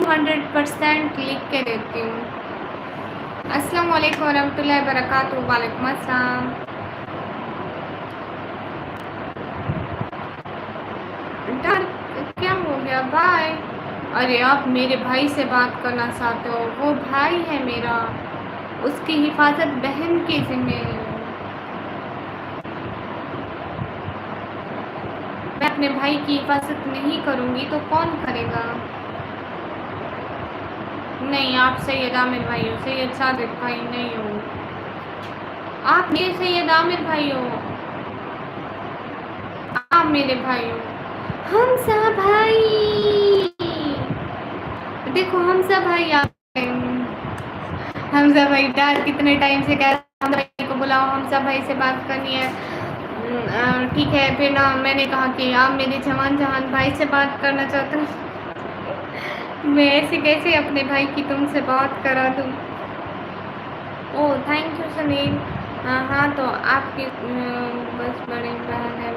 100% लिख के देती हूँ। अस्सलाम वालेकुम रहमतुल्लाहि बरकातुहू। वालेकुम अस्सलाम। क्या हो गया? बाय। अरे आप मेरे भाई से बात करना चाहते हो? वो भाई है मेरा, उसकी हिफाजत बहन की जिम्मे है। मैं अपने भाई की हिफाजत नहीं करूंगी तो कौन करेगा? नहीं, आप सैयद आमिर भाई हो, सैयद सादिक भाई नहीं हो। आप मेरे सैयद आमिर भाई हो, आप मेरे भाई हो। हमसा भाई, देखो हमसा भाई आ गए। हमजा भाई डर कितने टाइम से कह रहा हमजा भाई को बुलाओ, हमजा भाई से बात करनी है। ठीक है, फिर ना मैंने कहा कि आप मेरे जवान जहान भाई से बात करना चाहते हो। मैं ऐसे कैसे अपने भाई की तुमसे बात करा दूँ? Oh thank you Sunil. हाँ तो आपकी बस बड़ी बहन है।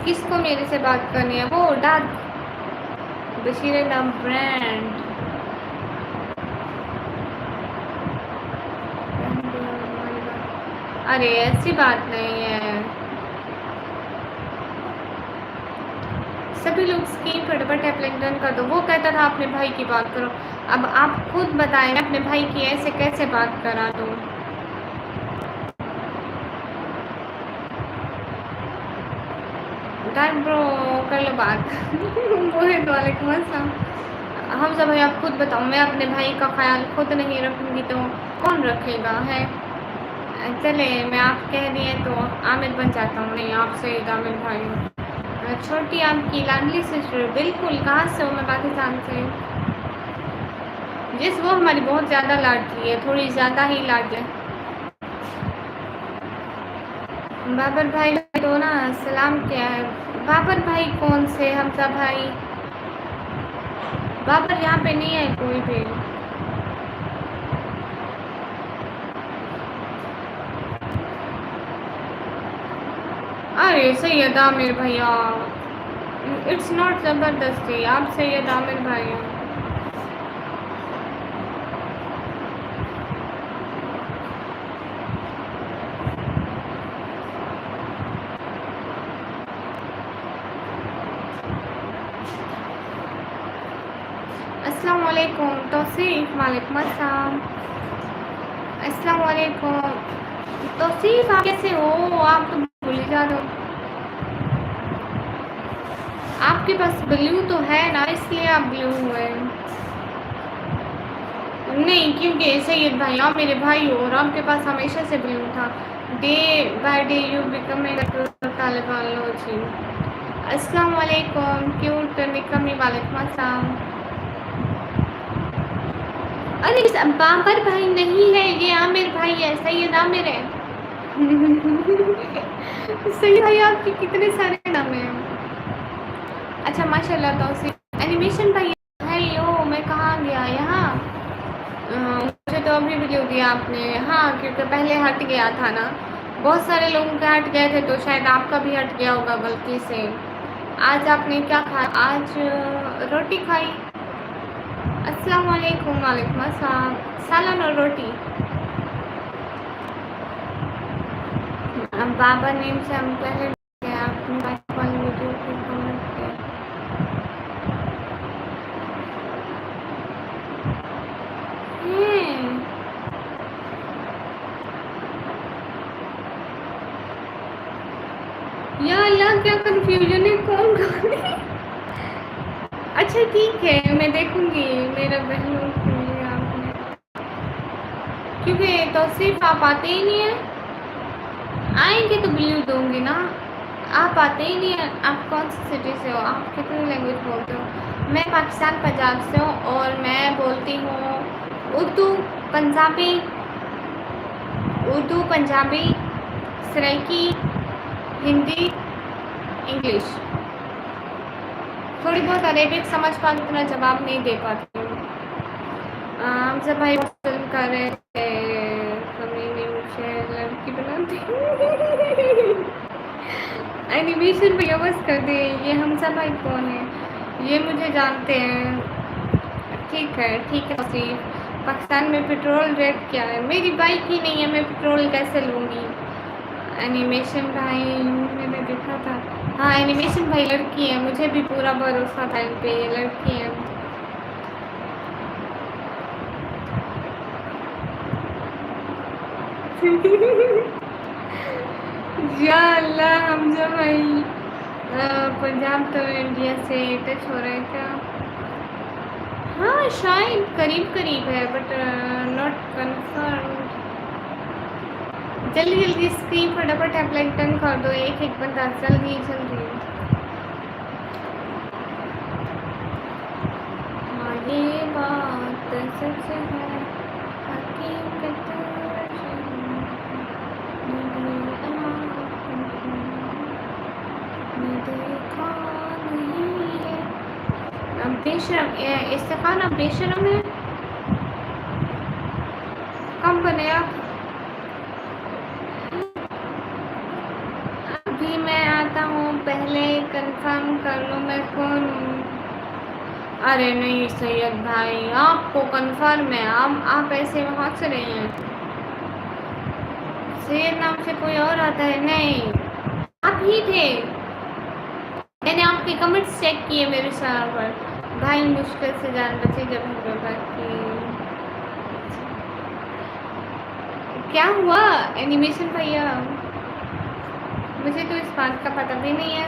किसको मेरे से बात करनी है? वो डाक बशीर नाम ब्रांड। अरे ऐसी बात नहीं है, सभी लोग स्क्रीन फटाफट एप्लाइंग डन कर दो। वो कहता था अपने भाई की बात करो, अब आप खुद बताएं अपने भाई की ऐसे कैसे बात करा दूँ? टाइम ब्रो कर लो बात। मोहित वालेकुम अस्सलाम। हम सब भाई आप खुद बताओ, मैं अपने भाई का ख्याल खुद नहीं रखूँगी तो कौन रखेगा है? चले मैं आप कह रही हैं तो आमिर बन जाता हूँ। नहीं, आप सैयद आमिर भाई हो। छोटी आपकी लाडली सिस्टर, बिल्कुल। कहाँ से हो? मैं पाकिस्तान से। जिस वो हमारी बहुत ज़्यादा लाडली है, थोड़ी ज़्यादा ही लाड है। बाबर भाई तो ना सलाम क्या है? बाबर भाई कौन से? हमसा भाई बाबर यहाँ पे नहीं है कोई भी। अरे सैयद आमिर भैया, इट्स नॉट ज़बरदस्ती, आप सैयद आमिर भाई हो। अस्सलाम वालेकुम तौसीफ। वालेकुम अस्सलाम। अस्सलाम वालेकुम तौसीफ, आप कैसे हो? आप तो भूल जा रहे हो। आपके पास ब्लू तो है ना, इसलिए आप ब्लू हुए। नहीं, क्योंकि सैयद भाई आप मेरे भाई हो और आपके पास हमेशा से ब्लू था। Day by day you become Taliban लो जी। अस्सलाम वालेकुम क्यूट निकमी वालेकुम अस्सलाम। अरे बाबर भाई नहीं है, ये आमिर भाई है, सैयद आमिर है। सैयद भाई आपके कितने सारे नाम हैं। अच्छा माशाल्लाह तौसीफ एनिमेशन भाई। हेलो, मैं कहाँ गया यहाँ। मुझे तो अभी वीडियो दिया आपने। हाँ, क्योंकि पहले हट गया था ना, बहुत सारे लोगों के हट गए थे, तो शायद आपका भी हट गया होगा गलती से। आज आपने क्या खाया? आज रोटी खाई। अस्सलाम वालेकुम। वालेकुम अस्सलाम। सालन और रोटी। बाबा नेम से हम पहले आपने वाली वीडियो को कमेंट किया। या अल्लाह, क्या कंफ्यूजन है, कौन कौन है। अच्छा ठीक है, मैं देखूंगी मेरा बहनों के लिए आपने, क्योंकि तौसीफ आप आते ही नहीं है। आएंगे तो ब्लू दूंगी ना। आप आते ही नहीं है। आप कौन सी सिटी से हो? आप कितनी लैंग्वेज बोलते हो? मैं पाकिस्तान पंजाब से हूँ और मैं बोलती हूँ उर्दू, पंजाबी, सराइकी, हिंदी, इंग्लिश, थोड़ी बहुत अरेबिक समझ पाती, इतना जवाब नहीं दे पाती हूँ। जब भाई फिल्म कर रहे थे कमीने मुझे लड़की बनाती एनिमेशन भैया बस कर दे। ये हम सब भाई कौन है? ये मुझे जानते हैं। ठीक है ठीक है। पाकिस्तान में पेट्रोल रेट क्या है? मेरी बाइक ही नहीं है, मैं पेट्रोल कैसे लूँगी? एनिमेशन भाई मैंने देखा था। हाँ एनिमेशन भाई लड़की है, मुझे भी पूरा भरोसा था इन पे, ये लड़की है। या अल्लाह, हमजा भाई पंजाब तो इंडिया से टच हो रहा है क्या? हाँ शायद करीब करीब है, बट नॉट कंफर्म। जल्दी जल्दी स्क्रीन फटाफट टैप लाइक टर्न कर दो, एक एक बंदा जल्दी जल्दी। हाँ ये बात सच है, हकीकत बेशरम इस्तेफान, आप बेशरम है। कब बने आप? अभी मैं आता हूँ, पहले कंफर्म कर लो मैं कौन हूँ। अरे नहीं सैयद भाई, आपको कंफर्म है, आप ऐसे हंस रहे हैं। सैयद नाम से कोई और आता है? नहीं, आप ही थे। मैंने आपके कमेंट्स चेक किए मेरे चैनल पर। भाई मुश्किल से जान बची जब हम बात की। क्या हुआ एनिमेशन भैया? मुझे तो इस बात का पता भी नहीं है।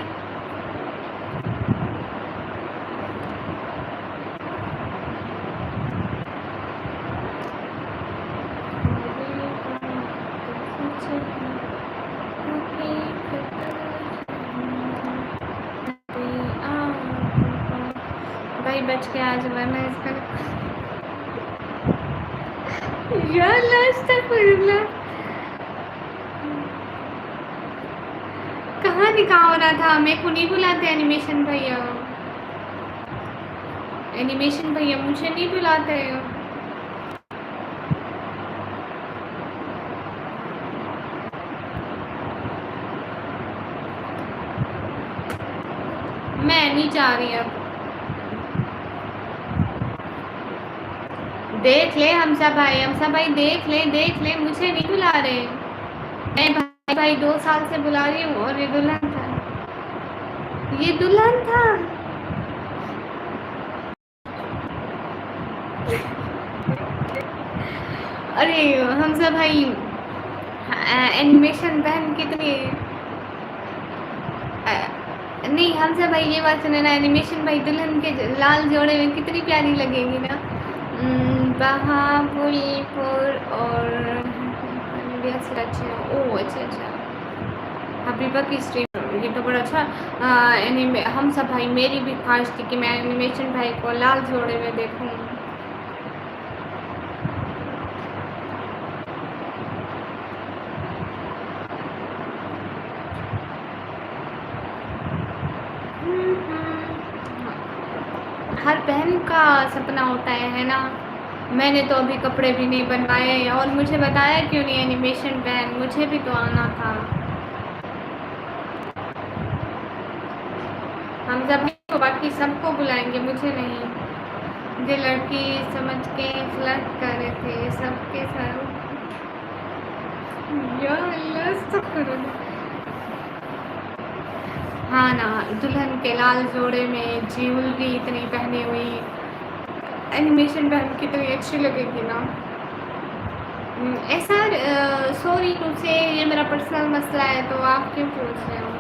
भाई बच के आज वरना इसका कहाँ निकाह हो रहा था? मेरे को नहीं बुलाते एनिमेशन भैया। एनिमेशन भैया मुझे नहीं बुलाते। मैं नहीं जा रही अब। देख ले हमसा भाई देख ले मुझे नहीं बुला रहे। मैं भाई 2 साल से बुला रही हूँ और ये दुल्हन था। अरे हमसा भाई एनिमेशन बहन कितनी नहीं हमजा भाई ये बात सुने ना, एनिमेशन भाई दुल्हन के लाल जोड़े में कितनी प्यारी लगेगी ना। बहावलपुर और इंडिया से अच्छे। ओह अच्छा अच्छा, हबीबा की स्ट्रीम, ये तो बड़ा अच्छा। हम सब भाई, मेरी भी ख्वाहिश थी कि मैं एनिमेशन भाई को लाल जोड़े में देखूं। हर बहन का सपना होता है ना। मैंने तो अभी कपड़े भी नहीं बनवाए और मुझे बताया क्यों नहीं एनिमेशन बहन, मुझे भी तो आना था। हम जब तो बाकी सबको बुलाएंगे, मुझे नहीं। जो लड़की समझ के फ्लर्ट कर रहे थे सबके साथ। या अल्लाह अस्तगफिर। हाँ ना, दुल्हन के लाल जोड़े में ज्वेलरी इतनी पहनी हुई, एनिमेशन बहन कितनी अच्छी लगेगी ना। ऐसा सॉरी तुझसे, ये मेरा पर्सनल मसला है तो आप क्यों पूछ रहे हो।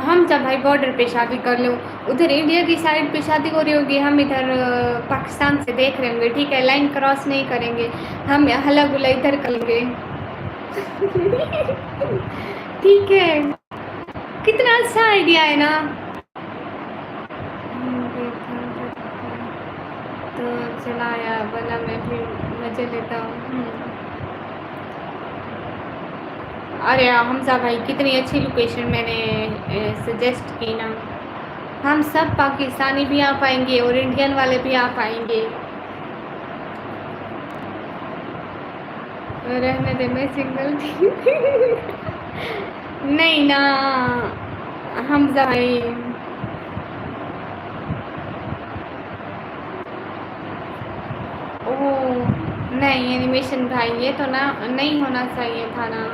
हम जब भाई बॉर्डर पे शादी कर लो, उधर इंडिया की साइड पे शादी हो रही होगी, हम इधर पाकिस्तान से देख रहे होंगे, ठीक है, लाइन क्रॉस नहीं करेंगे, हम हला गुला इधर करेंगे। ठीक है, कितना अच्छा आइडिया है ना। तो चलाया वाला मैं भी मजे लेता हूँ। अरे हमजा भाई कितनी अच्छी लोकेशन मैंने सजेस्ट की ना। हम सब पाकिस्तानी भी आ पाएंगे और इंडियन वाले भी आ पाएंगे। रहने दे, मैं सिंगल थी। नहीं ना हमजा भाई। ओह नहीं एनिमेशन भाई, ये तो ना नहीं होना चाहिए था ना,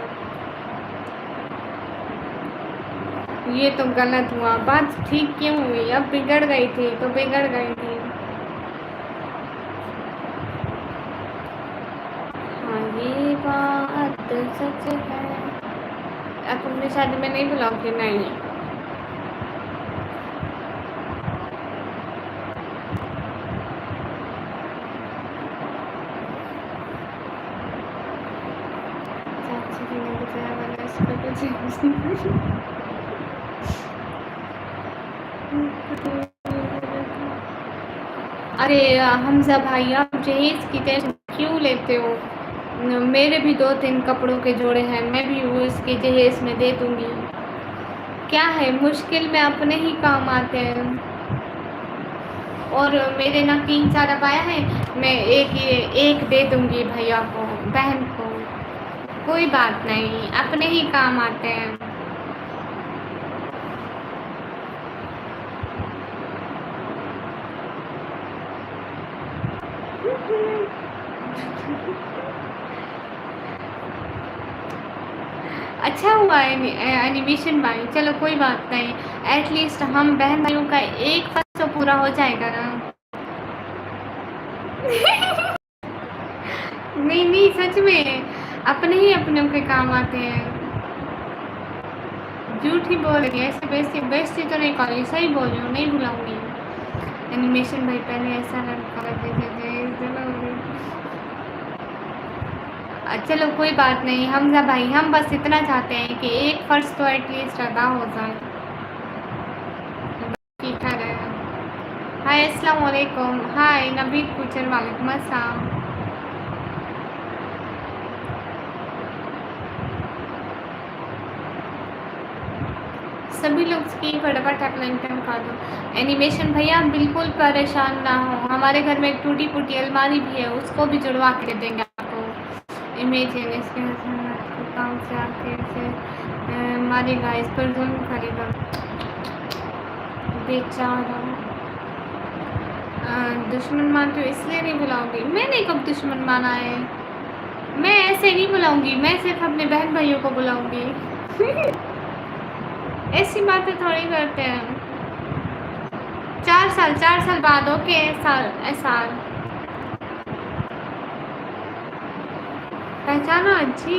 ये तो गलत हुआ। बात ठीक क्यों हुई, अब बिगड़ गई थी तो बिगड़ गई थी। हाँ ये बात सच है। अब अपनी शादी में नहीं बुलाओगे, नहीं। चाची जी ने बताया वाला इसको कुछ। अरे हमजा भाई, आप जहेज की टेंशन क्यों लेते हो। मेरे भी 2-3 कपड़ों के जोड़े हैं, मैं भी उसके जहेज में दे दूंगी। क्या है, मुश्किल में अपने ही काम आते हैं। और मेरे ना 3-4 अब आया है, मैं एक दे दूंगी भैया को, बहन को। कोई बात नहीं, अपने ही काम आते हैं। अच्छा हुआ एनिमेशन भाई, चलो कोई बात नहीं, एटलीस्ट हम बहन भाइयों का एक फर्ज तो पूरा हो जाएगा ना। नहीं नहीं सच में, अपने ही अपनों के काम आते हैं। झूठ ही बोल रही है, ऐसे बेइज्जती तो नहीं कर रही, सही बोल रही हूँ, नहीं बुलाऊंगी। एनिमेशन भाई पहले ऐसा लड़का लगे थे। चलो कोई बात नहीं हमजा भाई, हम बस इतना चाहते हैं कि एक फर्ज तो एटलीस्ट अदा हो जाए। ठीक है। हाय अस्सलाम वालेकुम। हाय नबीद कुचर, वालेकुम अस्सलाम। सभी लोग स्क्रीन फटाफट अप्लाई कर दो। एनिमेशन भैया आप बिल्कुल परेशान ना हो, हमारे घर में एक टूटी फूटी अलमारी भी है, उसको भी जुड़वा के देंगे आपको। इमेज है इसके काम से आके हमारी गाइस पर जुल्म करेगा बेचारा। दुश्मन मानते हो इसलिए नहीं बुलाऊंगी, मैंने कब दुश्मन माना है। मैं ऐसे नहीं बुलाऊंगी, मैं सिर्फ अपने बहन भाइयों को बुलाऊंगी। ऐसी बातें थोड़ी करते हैं। 4 4 साल बाद। ओके, एसार पहचाना जी।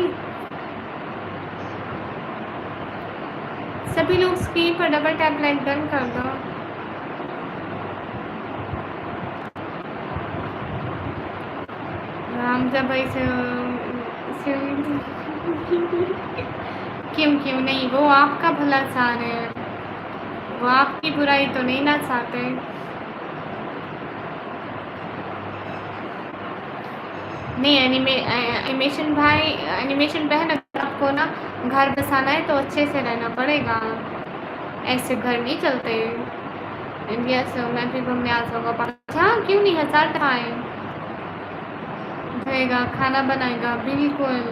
सभी लोग स्क्रीन पर डबल टैप लाइक डन कर दो। हमजा भाई से क्यों नहीं, वो आपका भला चाह रहे हैं, वो आपकी बुराई तो नहीं ना चाहते। नहीं एनिमेशन भाई, एनिमेशन बहन, अगर आपको ना घर बसाना है तो अच्छे से रहना पड़ेगा, ऐसे घर नहीं चलते। इंडिया से मैं भी घूमने आ जाऊँगा। अच्छा क्यों नहीं, 1000 टका रहेगा, खाना बनाएगा, बिल्कुल।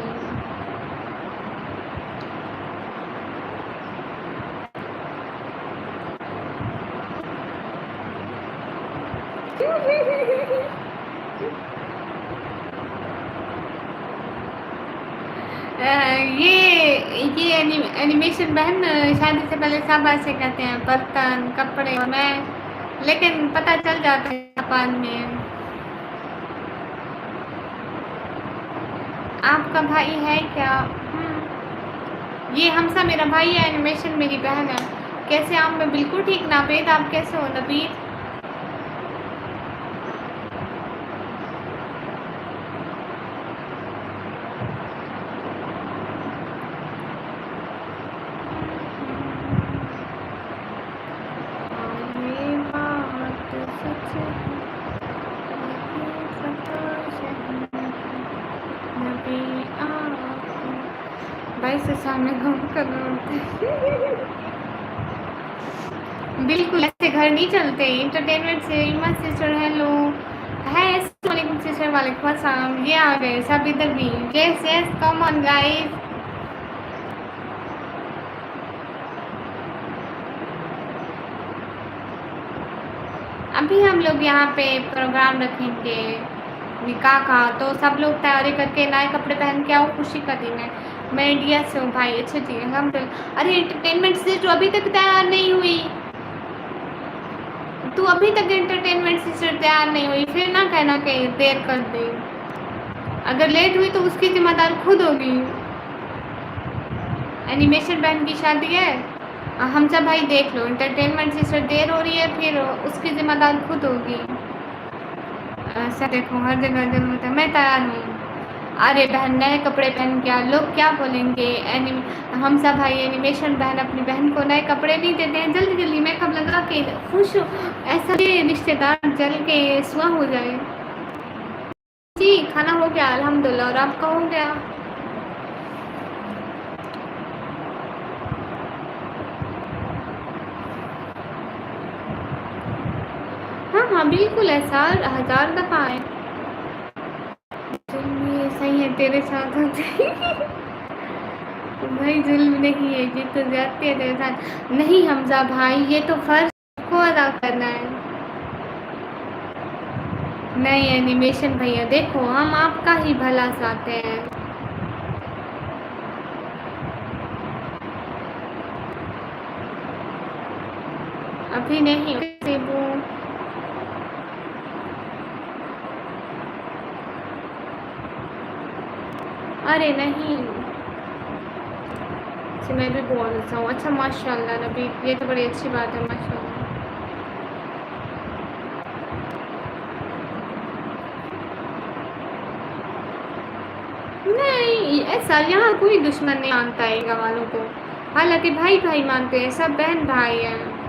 ये एनिमेशन बहन शादी से पहले सब ऐसे कहते हैं, बर्तन कपड़े, और मैं, लेकिन पता चल जाता है जापान में। आपका भाई है क्या? ये हमसा मेरा भाई है, एनिमेशन मेरी बहन है। कैसे आप? मैं बिल्कुल ठीक। नावेद आप कैसे हो? नबीद भाई से सामने घूम कर बिल्कुल ऐसे घर नहीं चलते। एंटरटेनमेंट से इमा सिस्टर हेलो है, वालेकुम सिस्टर, वालेकुम अस्सलाम। ये आ गए सब इधर भी। Yes yes come on guys. अभी हम लोग यहाँ पे प्रोग्राम रखेंगे निकाह का, तो सब लोग तैयारी करके नए कपड़े पहन के आओ, खुशी का दिन है। मैं इंडिया से हूँ भाई। अच्छा जी हम। अरे एंटरटेनमेंट से जो अभी तक तैयार नहीं हुई, तू अभी तक एंटरटेनमेंट से तैयार नहीं हुई, फिर ना कहना कि देर कर दे। अगर लेट हुई तो उसकी जिम्मेदार खुद होगी। एनिमेशन बहन की शादी है, हमजा भाई देख लो, एंटरटेनमेंट से देर हो रही है, फिर उसकी जिम्मेदार खुद होगी। ऐसा देखो हर जगह जरूरत है। मैं तैयार हूँ। अरे बहन नए कपड़े पहन के आ, लोग क्या बोलेंगे? हमसा भाई एनिमेशन बहन अपनी बहन को नए कपड़े नहीं देते हैं। जल्दी जल्दी मेकअप लगा के खुश हो, ऐसा रिश्तेदार जल के सुहा हो जाए। जी खाना हो गया अल्हम्दुलिल्लाह, और आपका हो गया? हाँ हाँ बिल्कुल ऐसा 1000 दफ़ा है। ये सही है तेरे साथ होते भाई जुल्म नहीं है ये तो ज्यादती है तेरे साथ। नहीं हमजा भाई ये तो फर्ज को अदा करना है। नहीं एनिमेशन भैया देखो हम आपका ही भला चाहते हैं। अभी नहीं वो अरे नहीं मैं भी बोल रहा हूँ। अच्छा माशाल्लाह नबी, ये तो बड़ी अच्छी बात है माशाल्लाह। नहीं ऐसा यहाँ कोई दुश्मन नहीं मानता है ईगा वालों को, हालांकि भाई भाई मानते हैं, सब बहन भाई हैं।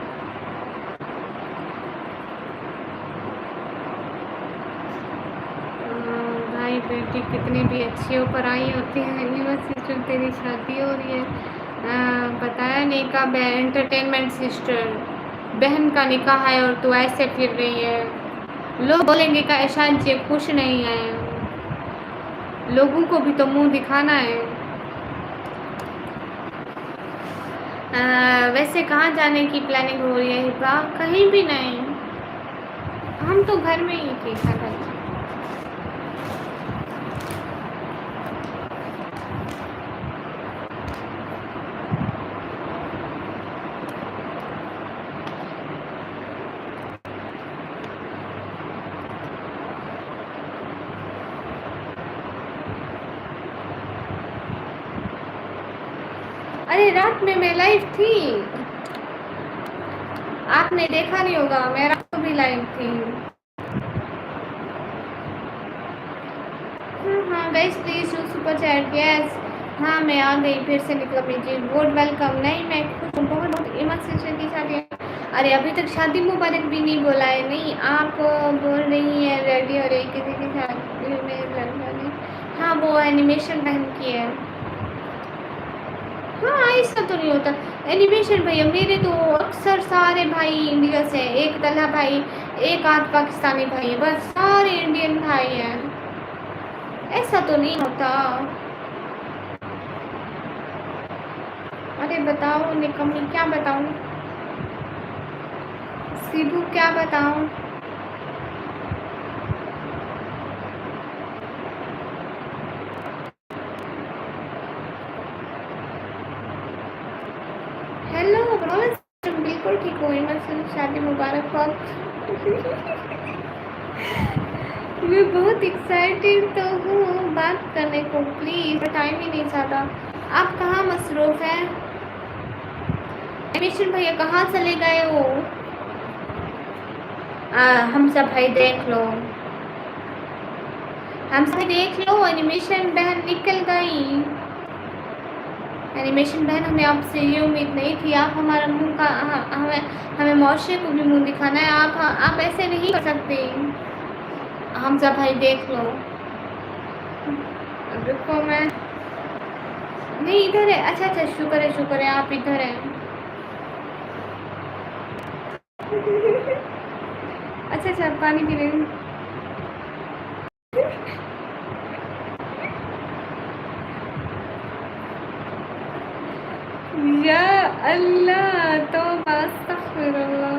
भाई बेटी कितनी भी अच्छी हो पर आई होती है। सिस्टर तेरी शादी हो रही है, बताया नहीं कब है? एंटरटेनमेंट सिस्टर बहन का निकाह है और तू ऐसे फिर रही है। लोग बोलेंगे का ईशान जी खुश नहीं है, लोगों को भी तो मुंह दिखाना है। वैसे कहाँ जाने की प्लानिंग हो रही है हिबा? कहीं भी नहीं, हम तो घर में ही ठीक है भाई। अरे रात में मैं लाइव थी, आपने देखा नहीं होगा, मैं रात को भी लाइव थी। हाँ guys please do super chat. Yes हाँ मैं आ गई फिर से निकल जी, गुड वेलकम। नहीं मैं खुश हूँ, बहुत बहुत इमत से की शादी है। अरे अभी तक शादी मुबारक भी नहीं बोला है। नहीं आप बोल रही हैं रेडी हो रही किसी की शादी में लड़का नहीं। हाँ वो एनिमेशन बहन की है। हाँ ऐसा तो नहीं होता एनिमेशन भैया, मेरे तो अक्सर सारे भाई इंडिया से, एक तल्हा भाई एक आध पाकिस्तानी भाई है, बस सारे इंडियन भाई हैं, ऐसा तो नहीं होता। अरे बताओ निकम्मी क्या बताऊँ, सीबू क्या बताऊँ। हेलो बिल्कुल ठीक हो, इमरसन शादी मुबारक हो। मैं बहुत एक्साइटेड तो हूँ बात करने को, प्लीज टाइम ही नहीं चाहता। आप कहाँ मसरूफ हैं एनिमेशन भैया, कहाँ चले गए हो। हम सब भाई देख लो, हम सब देख लो, एनिमेशन बहन निकल गई। एनिमेशन बहन हमें आपसे ये उम्मीद नहीं थी, आप हमारा मुंह का हमें मौशे को भी मुंह दिखाना है, आप ऐसे नहीं कर सकते। हम सब भाई देख लो, रुको मैं नहीं इधर है। अच्छा अच्छा शुक्र है आप इधर हैं। अच्छा अच्छा पानी पी रही हूँ। या अल्लाह तो अस्तगफिरुल्लाह।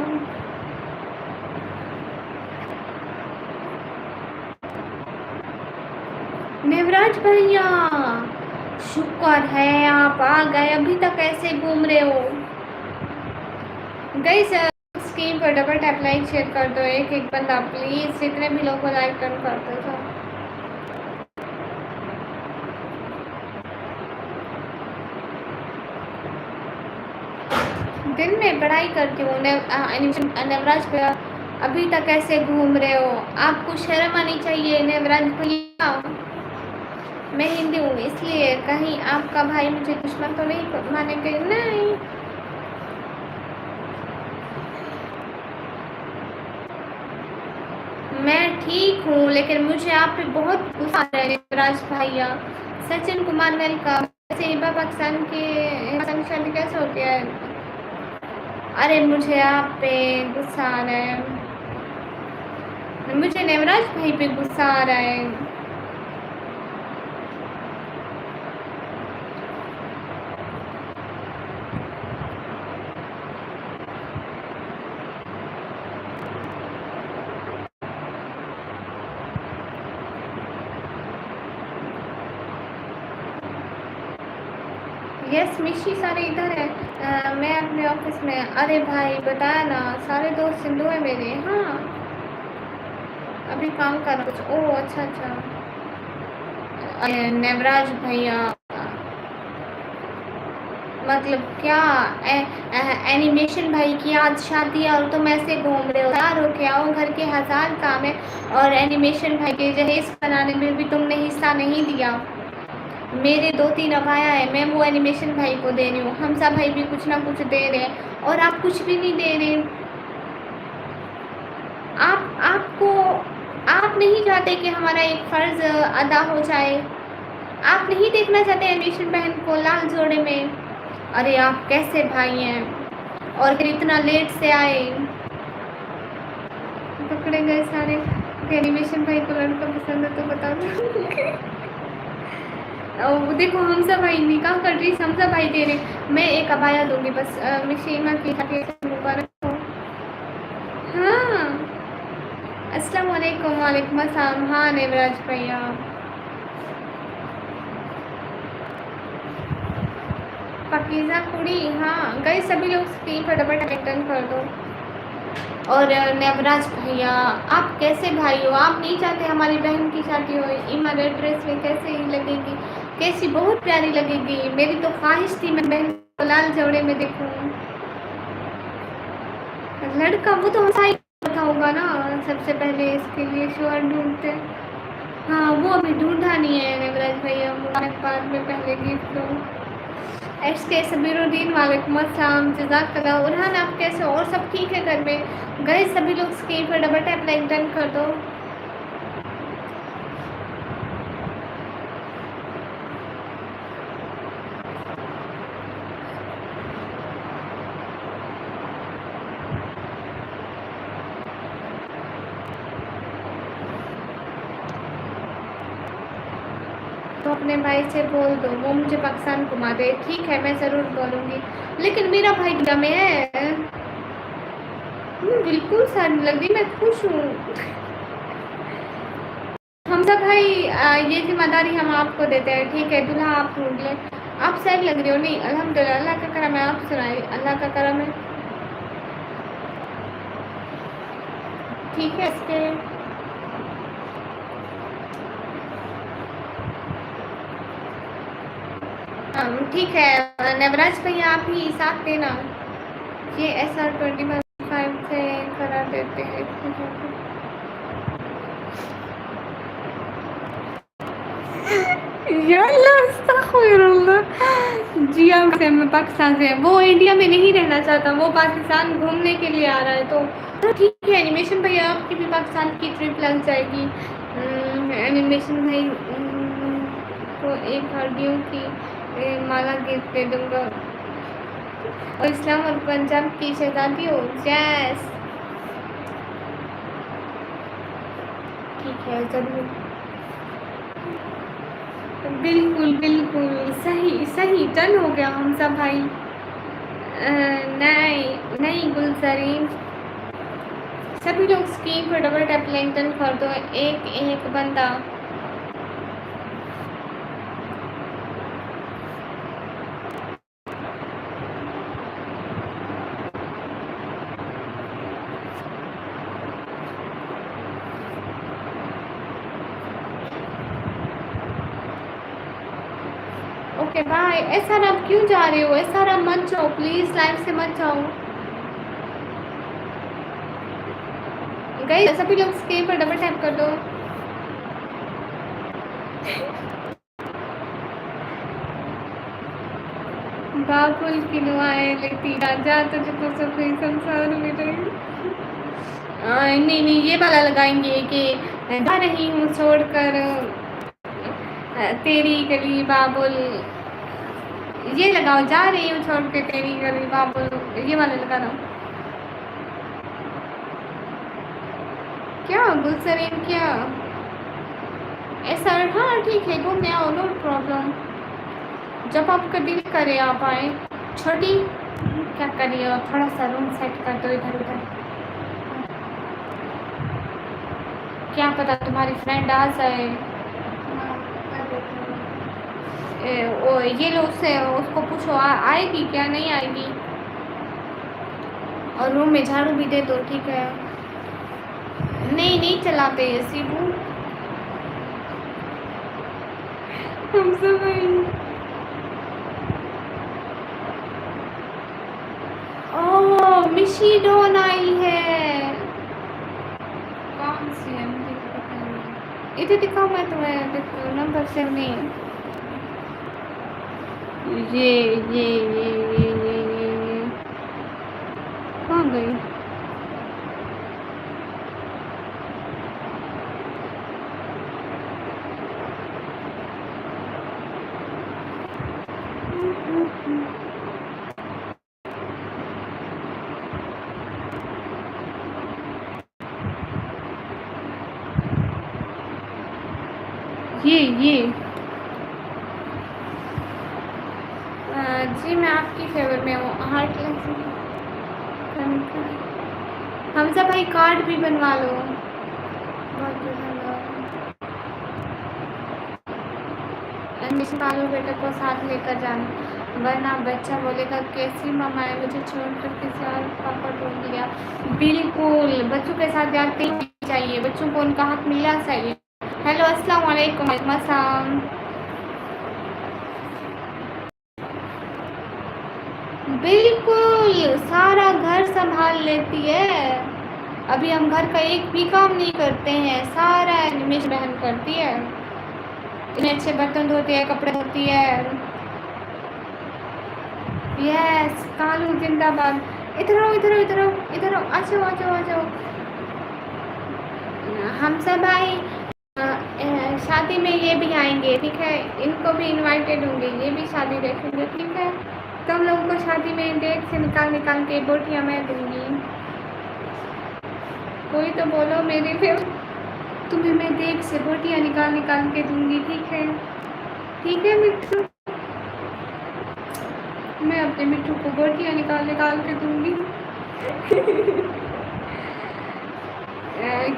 नेवराज भैया शुक्र है आप आ गए, अभी तक ऐसे घूम रहे हो। गाइस स्क्रीन पर डबल टैप लाइक शेयर कर दो, एक एक बंदा प्लीज, जितने भी लोग को लाइक टर्न कर दो। दिन में पढ़ाई करती हूँ। नेवराज भैया अभी तक ऐसे घूम रहे हो, आपको शर्म आनी चाहिए। नेवराज भैया मैं हिंदी हूँ इसलिए कहीं आपका भाई मुझे दुश्मन तो नहीं मानेंगे। नहीं मैं ठीक हूँ, लेकिन मुझे आप पे बहुत गुस्सा आ रहा है नेवराज भैया। सचिन कुमार वेलकम। ऐसे पाकिस्तान की शादी कैसे होती है। अरे मुझे आप पे गुस्सा आ रहा है, मुझे नेवराज भाई पे गुस्सा आ रहा है। यस मिशी सारे इधर है। मैं अपने ऑफिस में। अरे भाई बताया ना, सारे दोस्त सिंधु है मेरे। हाँ अभी काम कर रहा कुछ। ओह अच्छा अच्छा। नेवराज भैया मतलब क्या एनिमेशन भाई की आज शादी है और तुम ऐसे घूम रहे हो, तैयार हो के आओ, घर के हजार काम है। और एनिमेशन भाई के जहेज बनाने में भी तुमने हिस्सा नहीं दिया। मेरे 2-3 अबाया है, मैं वो एनिमेशन भाई को दे रही हूँ, हमसा भाई भी कुछ ना कुछ दे रहे हैं और आप कुछ भी नहीं दे रहे। आपको आप नहीं चाहते कि हमारा एक फ़र्ज़ अदा हो जाए। आप नहीं देखना चाहते एनिमेशन बहन को लाल जोड़े में। अरे आप कैसे भाई हैं और फिर इतना लेट से आए। पकड़े गए सारे। एनिमेशन भाई को लड़का पसंद है तो बता दो। देखो हमसा भाई निकाह कर रही, हमसा भाई दे रहे, मैं एक अबाया दूंगी बस। मिशीमा की मुबारक हो। हाँ अस्सलाम वालेकुम। वालेकुम अस्सलाम। हाँ नेवराज भैया पकीज़ा कुड़ी। हाँ गए सभी लोग स्क्रीन पर डबल टैप कर दो। और नेवराज भैया आप कैसे भाई हो, आप नहीं चाहते हमारी बहन की शादी हो। ईमान ड्रेस में कैसे ही लगेगी, कैसी बहुत प्यारी लगेगी। मेरी तो ख्वाहिश थी मैं बहन लाल जोड़े में देखूं। लड़का वो तो हमारा ही था होगा ना, सबसे पहले इसके लिए श्योर ढूंढते। हाँ वो अभी ढूंढा नहीं है नवराज भैया, मुबारकबाद में पहले गिफ्ट दो। एसके सबीरुद्दीन वालेकुम अस्सलाम, जज़ाकल्लाह। उरहान आप कैसे हो? और सब ठीक है घर में? गए सभी लोग स्क्रीन पर डबल टैप लाइक डन कर दो। तो अपने भाई से बोल दो वो मुझे पाकिस्तान घुमा दे। ठीक है मैं ज़रूर बोलूँगी, लेकिन मेरा भाई दुनिया में है। बिल्कुल सर लग रही, मैं खुश हूँ। हम सब भाई ये जिम्मेदारी हम आपको देते हैं, ठीक है? दूल्हा आप ढूंढ ले। आप सही लग रही हो। नहीं अल्हम्दुलिल्लाह, अल्लाह का करम है। आप सुनाइए, अल्लाह का करम है। ठीक है इसके ठीक है नवराज भैया आप ही साथ देना। ये SR25 से करा देते हैं। या अल्लाह, अस्तगफिरुल्लाह। जी हम से मैं पाकिस्तान से, वो इंडिया में नहीं रहना चाहता, वो पाकिस्तान घूमने के लिए आ रहा है। तो ठीक है एनिमेशन भैया आपकी भी पाकिस्तान की ट्रिप लग जाएगी। एनिमेशन भाई को एक हड्डियों की माला गिफ्ट दे दूंगा। और इस्लाम और पंजाब की शहजादी हो। यस ठीक है जरूर, बिल्कुल बिल्कुल सही सही डन हो गया हम सब भाई। नहीं नहीं गुलजरीन, सभी लोग स्क्रीन पर डबल टैप लिंक डन कर दो। एक एक बंदा। Okay bye. ऐसा आप क्यों जा रहे हो? ऐसा आप मत जाओ प्लीज, लाइव से मत जाओ। गई सभी लोग स्क्रीन पर डबल टैप कर दो। बाबुल की दुआएं लेती राजा तुझे तो सब संसार मिले। नहीं नहीं ये वाला लगाएंगे कि जा रही हूँ छोड़कर तेरी गली बाबुल। ये लगाओ, जा रही हूँ छोड़ के तेरी गली बाबुल, ये वाला लगा दो। क्या गुलसरीन क्या ऐसा? हाँ ठीक है घूमने आओ, नो प्रॉब्लम। जब आपका दिल करे आप आए। छोटी क्या करिए, थोड़ा सा रूम सेट कर दो इधर उधर। क्या पता तुम्हारी फ्रेंड आ जाए। ओ ये लो उससे उसको पूछो आएगी क्या, नहीं आएगी। और रूम में झाड़ू भी दे दो, ठीक है? नहीं नहीं चलाते ये सीबू हम सब। ओह मिशी डॉन आई है। कौन सी है मुझे पता नहीं। इधर दिखाओ, मैं तुम्हें नंबर सेव नहीं है। ये कहाँ गई? ये जी मैं आपकी फेवर में हूँ। हार्ट हमजा भाई कार्ड भी बनवा लो। बहुत एडमिशन वालों बेटे को साथ लेकर जाना, वरना बच्चा बोलेगा कैसी मम्मा है मुझे छोड़कर किसी और पापा ढूंढ लिया। बिल्कुल बच्चों के साथ जाते ही चाहिए, बच्चों को उनका हक मिलना चाहिए। हेलो अस्सलाम वालेकुम। अस्सलाम। बिल्कुल, सारा घर संभाल लेती है। अभी हम घर का एक भी काम नहीं करते हैं, सारा निमेश बहन करती है। इतने अच्छे बर्तन धोती है, कपड़े धोती है। यस, कालू जिंदाबाद। इधर आओ, इधर आओ, इधर आओ, इधर आओ, आ जाओ, आ जाओ, आ जाओ। हम सब आए, शादी में ये भी आएंगे, ठीक है? इनको भी इनवाइटेड होंगे, ये भी शादी देखेंगे, ठीक है? तुम लोगों को शादी में डेट से निकाल निकाल के बोटियाँ मैं दूंगी। कोई तो बोलो मेरी फिर, तुम्हें मैं देख से बोटियाँ निकाल निकाल के दूंगी, ठीक है? ठीक है मिट्टू, मैं अपने मिट्टू को बोटियाँ निकाल निकाल के दूंगी।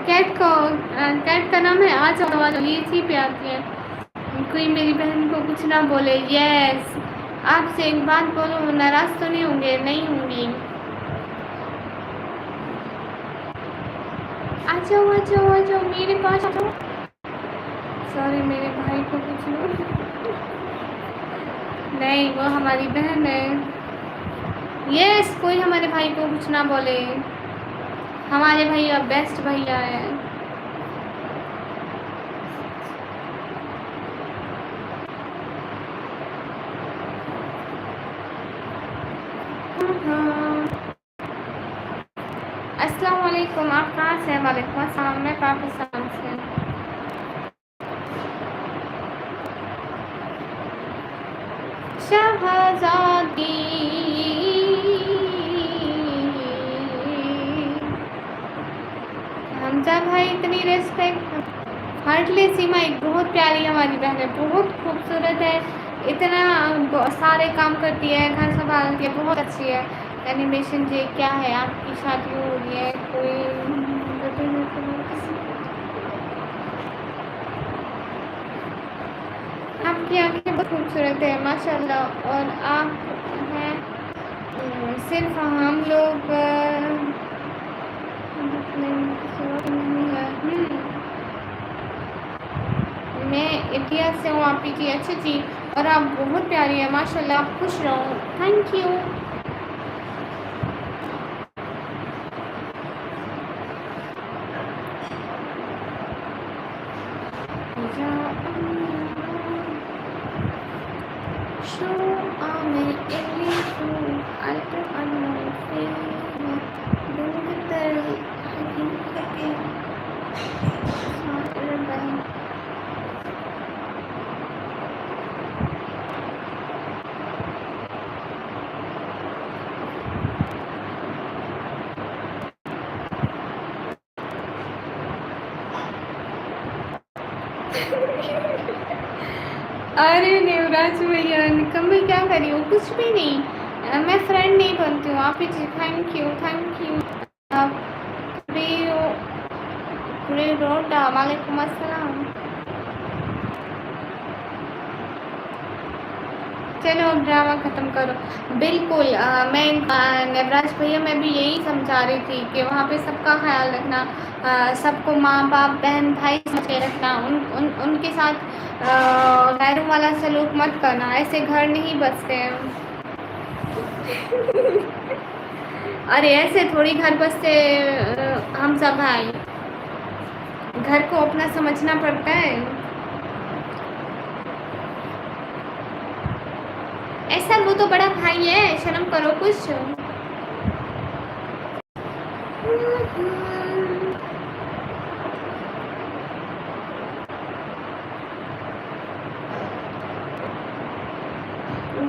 कैट का नाम है आ जाओ, आ जाओ, ये इसी पे आती है। कोई मेरी बहन को कुछ ना बोले। यस, आपसे एक बात बोलूँ, नाराज तो नहीं होंगे? नहीं होंगी। आ जाओ, आ जाओ, आ जाओ, मेरे पास आ जाओ। सॉरी, मेरे भाई को कुछ नहीं, वो हमारी बहन है। यस, कोई हमारे भाई को कुछ ना बोले, हमारे भैया बेस्ट भैया है। अस्सलाम वालेकुम, आप कहाँ से हैं? वालेकुम अस्सलाम, मैं पाकिस्तान से। शहजादी हमजा भाई, इतनी रिस्पेक्ट। हार्टली सीमा एक बहुत प्यारी हमारी बहन है, बहुत खूबसूरत है, इतना सारे काम करती है, घर संभालती है, बहुत अच्छी है। एनिमेशन जी क्या है, आपकी शादी हो रही है? कोई आपकी आंखें बहुत खूबसूरत है माशाल्लाह, और आप हैं सिर्फ हम लोग नहीं है। मैं इंडिया से हूँ, आप जी अच्छा जी, और आप बहुत प्यारी है माशाल्लाह, आप खुश रहो। Thank you. अरे नेवराज भैया, निकम्मी क्या करी हो? कुछ भी नहीं, मैं फ्रेंड नहीं बनती हूँ। आप ही थैंक यू, थैंक यू। वालेकुम अस्सलाम। चलो अब ड्रामा ख़त्म करो। बिल्कुल, मैं नवराज भैया, मैं भी यही समझा रही थी कि वहाँ पे सबका ख्याल रखना, सबको माँ बाप बहन भाई समझ के रखना, उनके साथ गैरों वाला सलूक मत करना, ऐसे घर नहीं बसते हैं। अरे ऐसे थोड़ी घर बसते, हम सब भाई, घर को अपना समझना पड़ता है। ऐसा वो तो बड़ा भाई है, शर्म करो कुछ।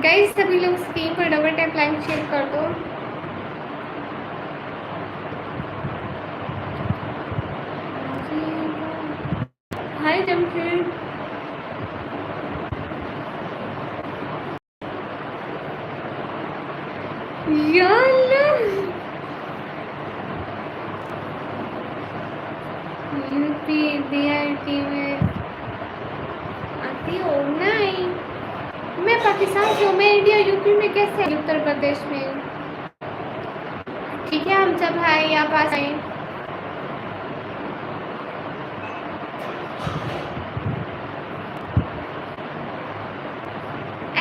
गाइस सभी लोग स्क्रीन पर डबल टैप लाइक शेयर कर दो। हाय जमशेद, यूपी DRT में आती हो? नहीं, मैं पाकिस्तान से हूँ, मैं इंडिया यूपी में कैसे आई? उत्तर प्रदेश में। ठीक है, हम सब भाई आप आ जाए।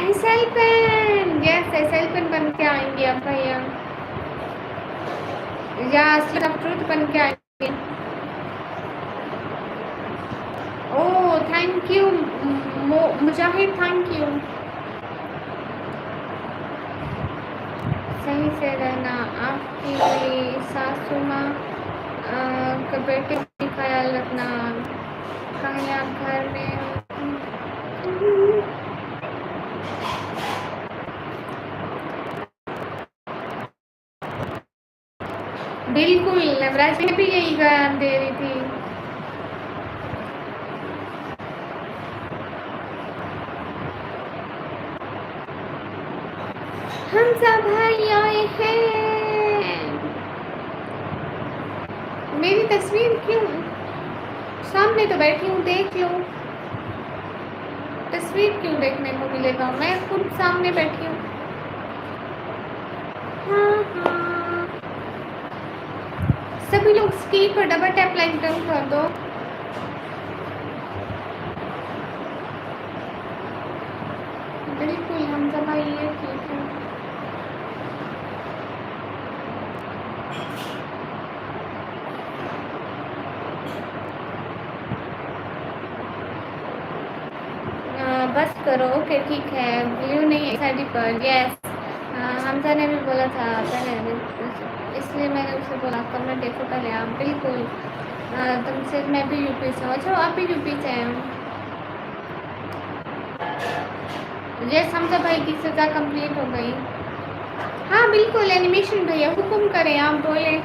SL pen, yes SL pen बन के आएंगे अब भैया, या सिर्फ ट्रुथ बन के आएंगे? Oh thank you Mujahid, thank you. सही से रहना, आपकी सासू माँ का बेटे का ख्याल रखना, कहीं आप घर में बिल्कुल। नवराज ने भी यही गान दे रही थी। हमजा भाई आए हैं। मेरी तस्वीर क्यों सामने तो बैठी हूँ, देख लो। तस्वीर क्यों देखने को मिलेगा, मैं खुद सामने बैठी हूँ। हाँ हाँ, सभी लोग स्कीप पर डबल टैप लाइन कर दो। बिल्कुल हमजा भाई, ये ठीक है। बस करो, ओके ठीक है। व्यू नहीं है साइड पर, यस। हमजा ने भी बोला था पहले, इसलिए मैंने उसे बोला कमेंट देखो पहले आप। बिल्कुल तुमसे मैं भी यूपी से हूँ। अच्छा आप भी यूपी से हैं? यस हमजा भाई की सज़ा कंप्लीट हो गई। हाँ बिल्कुल एनिमेशन भैया, हुक्म करें, आप बोले।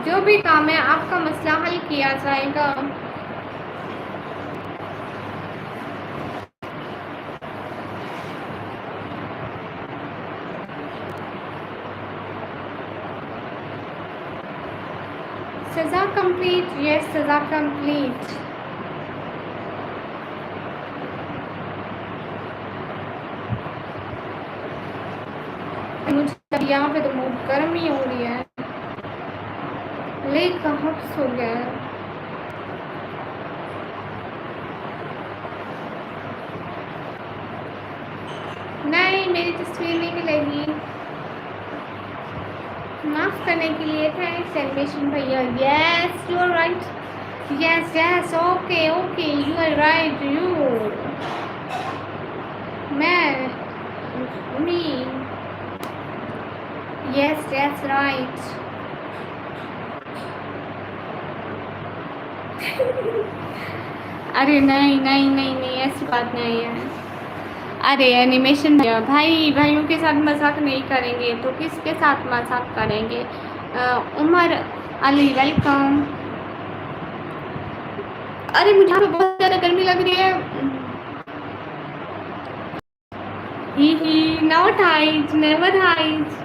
जो भी काम है आपका मसला हल किया जाएगा। सज़ा कंप्लीट, यस सज़ा कंप्लीट। मुझे यहाँ पे तो बहुत गर्मी हो रही है, लेक का हफ्स हो गया है। नहीं मेरी तस्वीर नहीं मिलेगी। माफ करने के लिए थैंक्स एनिमेशन भैया। Yes you are right, yes yes, okay okay you are right. You मैं मी, यस यस राइट। अरे नहीं नहीं नहीं नहीं, ऐसी बात नहीं है। अरे एनिमेशन भाई, भाइयों के साथ मजाक नहीं करेंगे तो किसके साथ मजाक करेंगे? उमर अली वेलकम। अरे मुझे यहाँ पे बहुत ज़्यादा गर्मी लग रही है। ही नॉट हाइट, नेवर हाइट।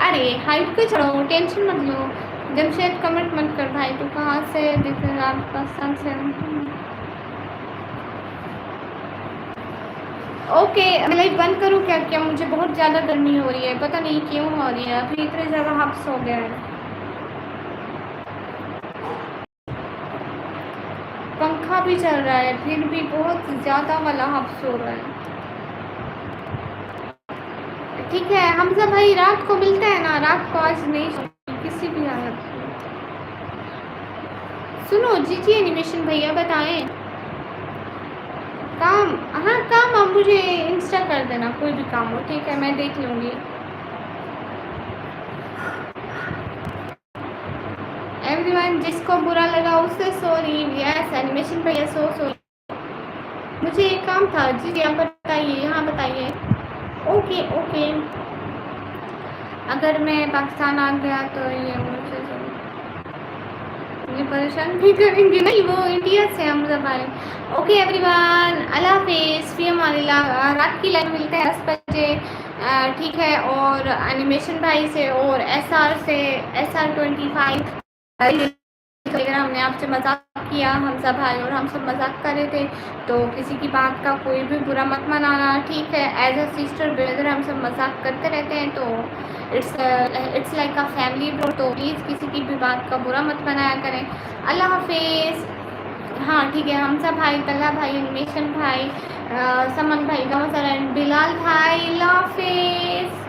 अरे हाइट को छोड़ो, टेंशन मत लो। जमशेद कमेंट मत कर भाई, तू कहाँ से दिख रहा है पाकिस्तान से? ओके मैं लाइव बंद करूँ क्या? क्या मुझे बहुत ज़्यादा गर्मी हो रही है, पता नहीं क्यों हो रही है। अभी इतने ज़्यादा हफ्स हो गया है, पंखा भी चल रहा है फिर भी बहुत ज़्यादा वाला हफ्स हो रहा है। ठीक है हमजा भाई, रात को मिलता है ना? रात को आज नहीं किसी भी हालत। सुनो जी एनिमेशन भैया बताएं काम। हाँ काम आप मुझे इंस्टा कर देना, कोई भी काम हो ठीक है, मैं देख लूँगी। एवरीवन जिसको बुरा लगा उससे सॉरी। यस एनिमेशन भैया सो मुझे एक काम था। जी आप बताइए, यहाँ बताइए। ओके ओके, अगर मैं पाकिस्तान आ गया तो ये मुझे परेशान भी करेंगे। नहीं वो इंडिया से हमजा भाई। ओके एवरीवन अल्लाह हाफिज़, फी अमानिल्लाह। रात की लाइव मिलते हैं 10 बजे ठीक है। और एनिमेशन भाई से और SR से, SR25 अगर हमने आपसे मजाक किया हमजा भाई, और हम सब मजाक कर रहे थे तो किसी की बात का कोई भी बुरा मत मनाना ठीक है। एज अ सिस्टर ब्रदर हम सब मजाक करते रहते हैं तो it's like a family bro, तो प्लीज़ किसी की भी बात का बुरा मत मनाया करें। अल्लाह हाफिज़। हाँ ठीक है, हमसा भाई, तल्हा भाई, अन्वेषण भाई, समन भाई, गौसर एंड बिलाल भाई, अल्लाह हाफिज़।